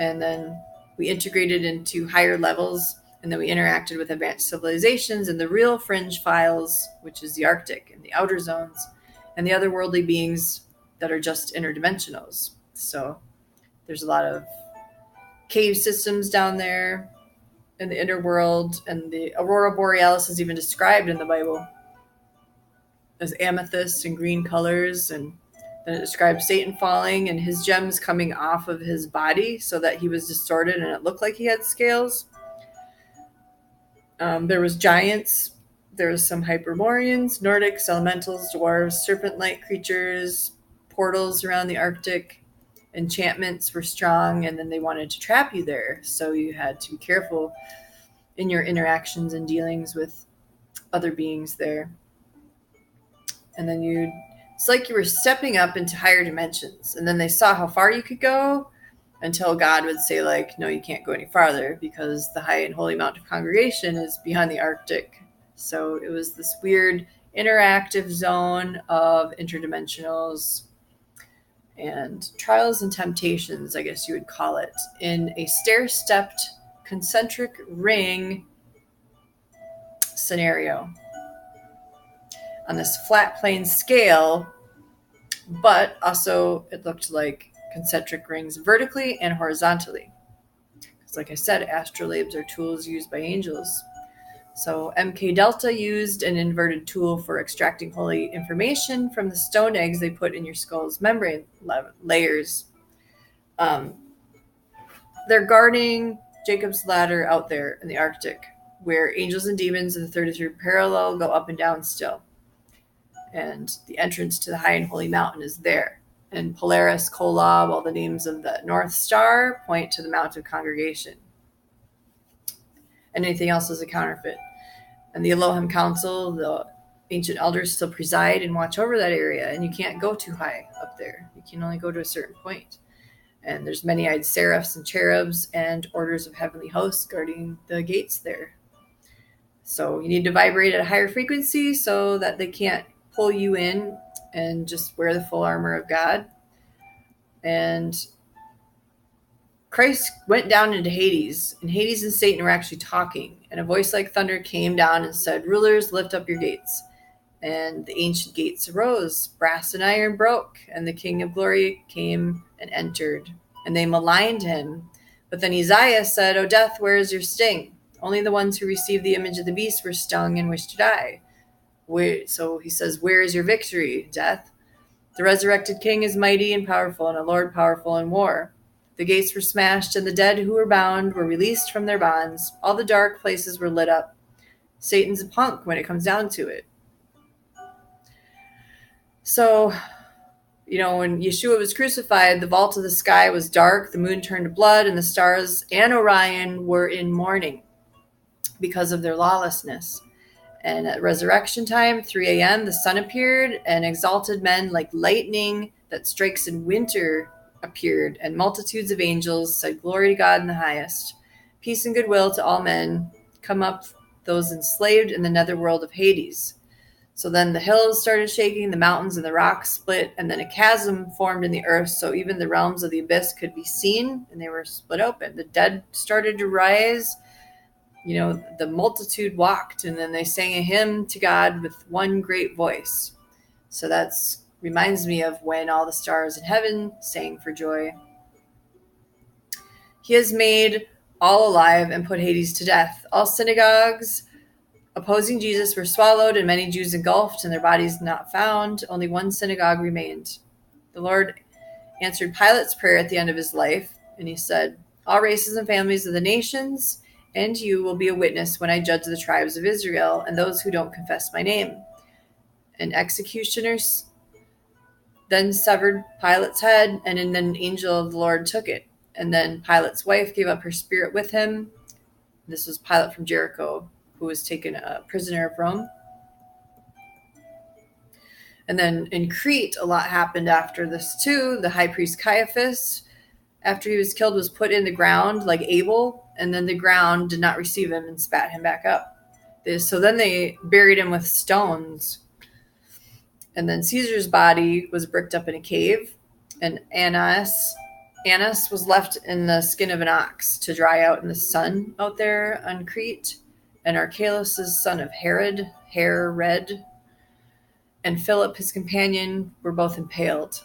and then we integrated into higher levels, and then we interacted with advanced civilizations in the real fringe files, which is the Arctic and the outer zones, and the otherworldly beings that are just interdimensionals. So there's a lot of cave systems down there in the inner world, and the Aurora Borealis is even described in the Bible as amethyst and green colors, and then it describes Satan falling and his gems coming off of his body so that he was distorted and it looked like he had scales. There was giants. There was some Hyperboreans, Nordics, elementals, dwarves, serpent-like creatures, portals around the Arctic. Enchantments were strong, and then they wanted to trap you there. So you had to be careful in your interactions and dealings with other beings there. And then it's like you were stepping up into higher dimensions, and then they saw how far you could go, until God would say, like, no, you can't go any farther because the high and holy mount of congregation is beyond the Arctic. So it was this weird interactive zone of interdimensionals and trials and temptations, I guess you would call it, in a stair-stepped concentric ring scenario on this flat plane scale, but also it looked like concentric rings vertically and horizontally. Because like I said, astrolabes are tools used by angels. So MK Delta used an inverted tool for extracting holy information from the stone eggs they put in your skull's membrane layers. They're guarding Jacob's ladder out there in the Arctic, where angels and demons in the 33rd parallel go up and down still. And the entrance to the high and holy mountain is there. And Polaris, Kolob, all the names of the North Star point to the Mount of Congregation. And anything else is a counterfeit. And the Elohim Council, the ancient elders still preside and watch over that area. And you can't go too high up there. You can only go to a certain point. And there's many-eyed seraphs and cherubs and orders of heavenly hosts guarding the gates there. So you need to vibrate at a higher frequency so that they can't pull you in and just wear the full armor of God. And Christ went down into Hades, and Hades and Satan were actually talking. And a voice like thunder came down and said, "Rulers, lift up your gates." And the ancient gates arose, brass and iron broke, and the King of Glory came and entered. And they maligned him. But then Isaiah said, "O death, where is your sting? Only the ones who received the image of the beast were stung and wished to die." So he says, "Where is your victory, death? The resurrected King is mighty and powerful, and a Lord powerful in war." The gates were smashed, and the dead who were bound were released from their bonds. All the dark places were lit up. Satan's a punk when it comes down to it. So, when Yeshua was crucified, the vault of the sky was dark, the moon turned to blood, and the stars and Orion were in mourning because of their lawlessness. And at resurrection time, 3 a.m., the sun appeared, and exalted men like lightning that strikes in winter appeared, and multitudes of angels said, "Glory to God in the highest. Peace and goodwill to all men. Come up those enslaved in the netherworld of Hades." So then the hills started shaking, the mountains and the rocks split, and then a chasm formed in the earth, so even the realms of the abyss could be seen, and they were split open. The dead started to rise. The multitude walked, and then they sang a hymn to God with one great voice. So that's reminds me of when all the stars in heaven sang for joy. He has made all alive and put Hades to death. All synagogues opposing Jesus were swallowed, and many Jews engulfed, and their bodies not found. Only one synagogue remained. The Lord answered Pilate's prayer at the end of his life, and he said, "All races and families of the nations, and you will be a witness when I judge the tribes of Israel and those who don't confess my name." And executioners then severed Pilate's head, and then an angel of the Lord took it. And then Pilate's wife gave up her spirit with him. This was Pilate from Jericho, who was taken a prisoner of Rome. And then in Crete, a lot happened after this too. The high priest Caiaphas, after he was killed, was put in the ground like Abel, and then the ground did not receive him and spat him back up. So then they buried him with stones. And then Caesar's body was bricked up in a cave, and Annas was left in the skin of an ox to dry out in the sun out there on Crete. And Archelaus' son of Herod, and Philip, his companion, were both impaled.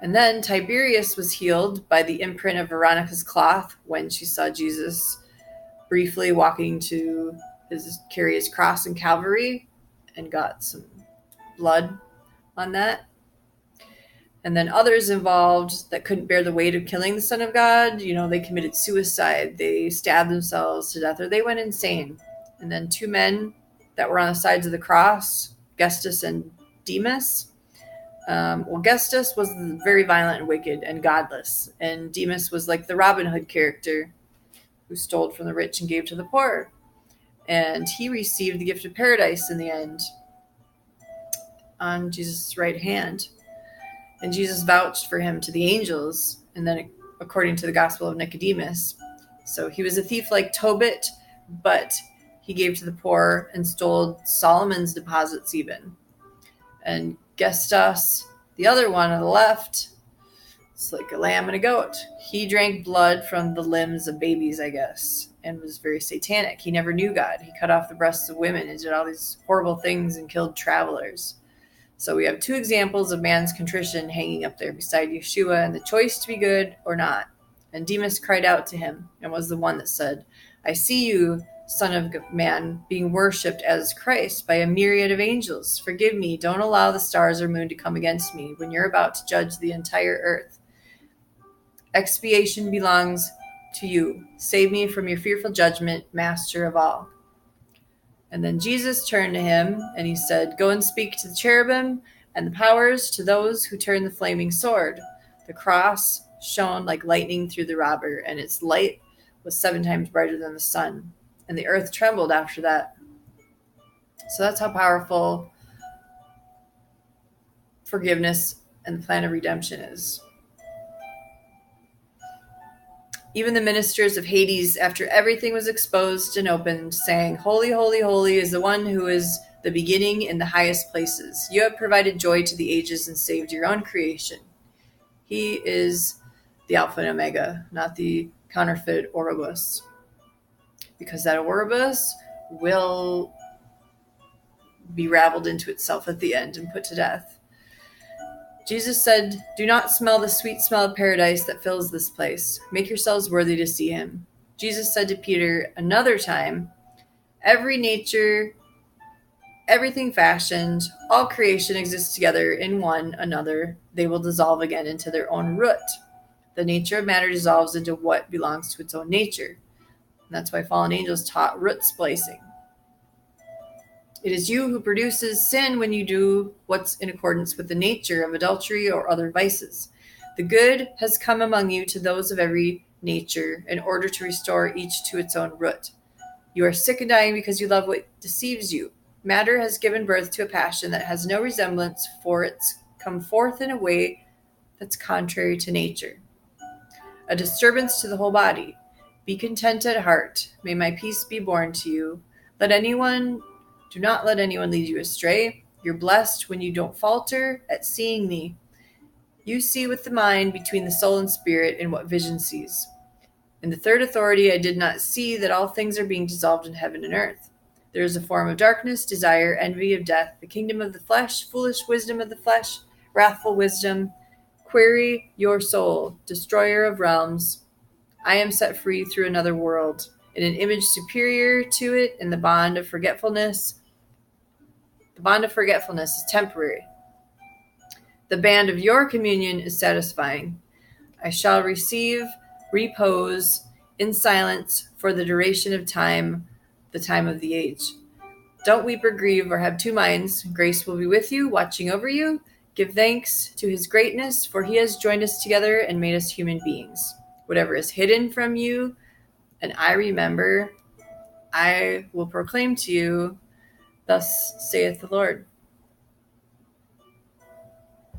And then Tiberius was healed by the imprint of Veronica's cloth when she saw Jesus briefly walking to carry his cross in Calvary, and got some blood on that. And then others involved that couldn't bear the weight of killing the Son of God, they committed suicide, they stabbed themselves to death, or they went insane. And then 2 men that were on the sides of the cross, Gestus and Demas. Gestus was very violent and wicked and godless, and Demas was like the Robin Hood character who stole from the rich and gave to the poor. And he received the gift of paradise in the end on Jesus' right hand. And Jesus vouched for him to the angels. And then according to the Gospel of Nicodemus. So he was a thief like Tobit, but he gave to the poor and stole Solomon's deposits even. And Gestas, the other one on the left, it's like a lamb and a goat. He drank blood from the limbs of babies, I guess, and was very satanic. He never knew God. He cut off the breasts of women and did all these horrible things and killed travelers. So we have two examples of man's contrition hanging up there beside Yeshua and the choice to be good or not. And Demas cried out to him and was the one that said, I see you, Son of Man, being worshipped as Christ by a myriad of angels. Forgive me. Don't allow the stars or moon to come against me when you're about to judge the entire earth. Expiation belongs to you. Save me from your fearful judgment, Master of all. And then Jesus turned to him and he said, Go and speak to the cherubim and the powers to those who turn the flaming sword. The cross shone like lightning through the robber, and its light was 7 times brighter than the sun. And the earth trembled after that. So that's how powerful forgiveness and the plan of redemption is. Even the ministers of Hades, after everything was exposed and opened, sang, Holy, holy, holy is the one who is the beginning in the highest places. You have provided joy to the ages and saved your own creation. He is the Alpha and Omega, not the counterfeit Ouroboros. Because that Ouroboros will be raveled into itself at the end and put to death. Jesus said, Do not smell the sweet smell of paradise that fills this place. Make yourselves worthy to see him. Jesus said to Peter another time, Every nature, everything fashioned, all creation exists together in one another. They will dissolve again into their own root. The nature of matter dissolves into what belongs to its own nature. And that's why fallen angels taught root splicing. It is you who produces sin when you do what's in accordance with the nature of adultery or other vices. The good has come among you to those of every nature in order to restore each to its own root. You are sick and dying because you love what deceives you. Matter has given birth to a passion that has no resemblance, for it's come forth in a way that's contrary to nature. A disturbance to the whole body. Be content at heart. May my peace be born to you. Do not let anyone lead you astray. You're blessed when you don't falter at seeing me. You see with the mind between the soul and spirit in what vision sees. In the third authority, I did not see that all things are being dissolved in heaven and earth. There is a form of darkness, desire, envy of death, the kingdom of the flesh, foolish wisdom of the flesh, wrathful wisdom. Query your soul, destroyer of realms. I am set free through another world, in an image superior to it, in the bond of forgetfulness. The bond of forgetfulness is temporary. The band of your communion is satisfying. I shall receive repose in silence for the duration of time, the time of the age. Don't weep or grieve or have two minds. Grace will be with you, watching over you. Give thanks to his greatness, for he has joined us together and made us human beings. Whatever is hidden from you, and I remember, I will proclaim to you, thus saith the Lord.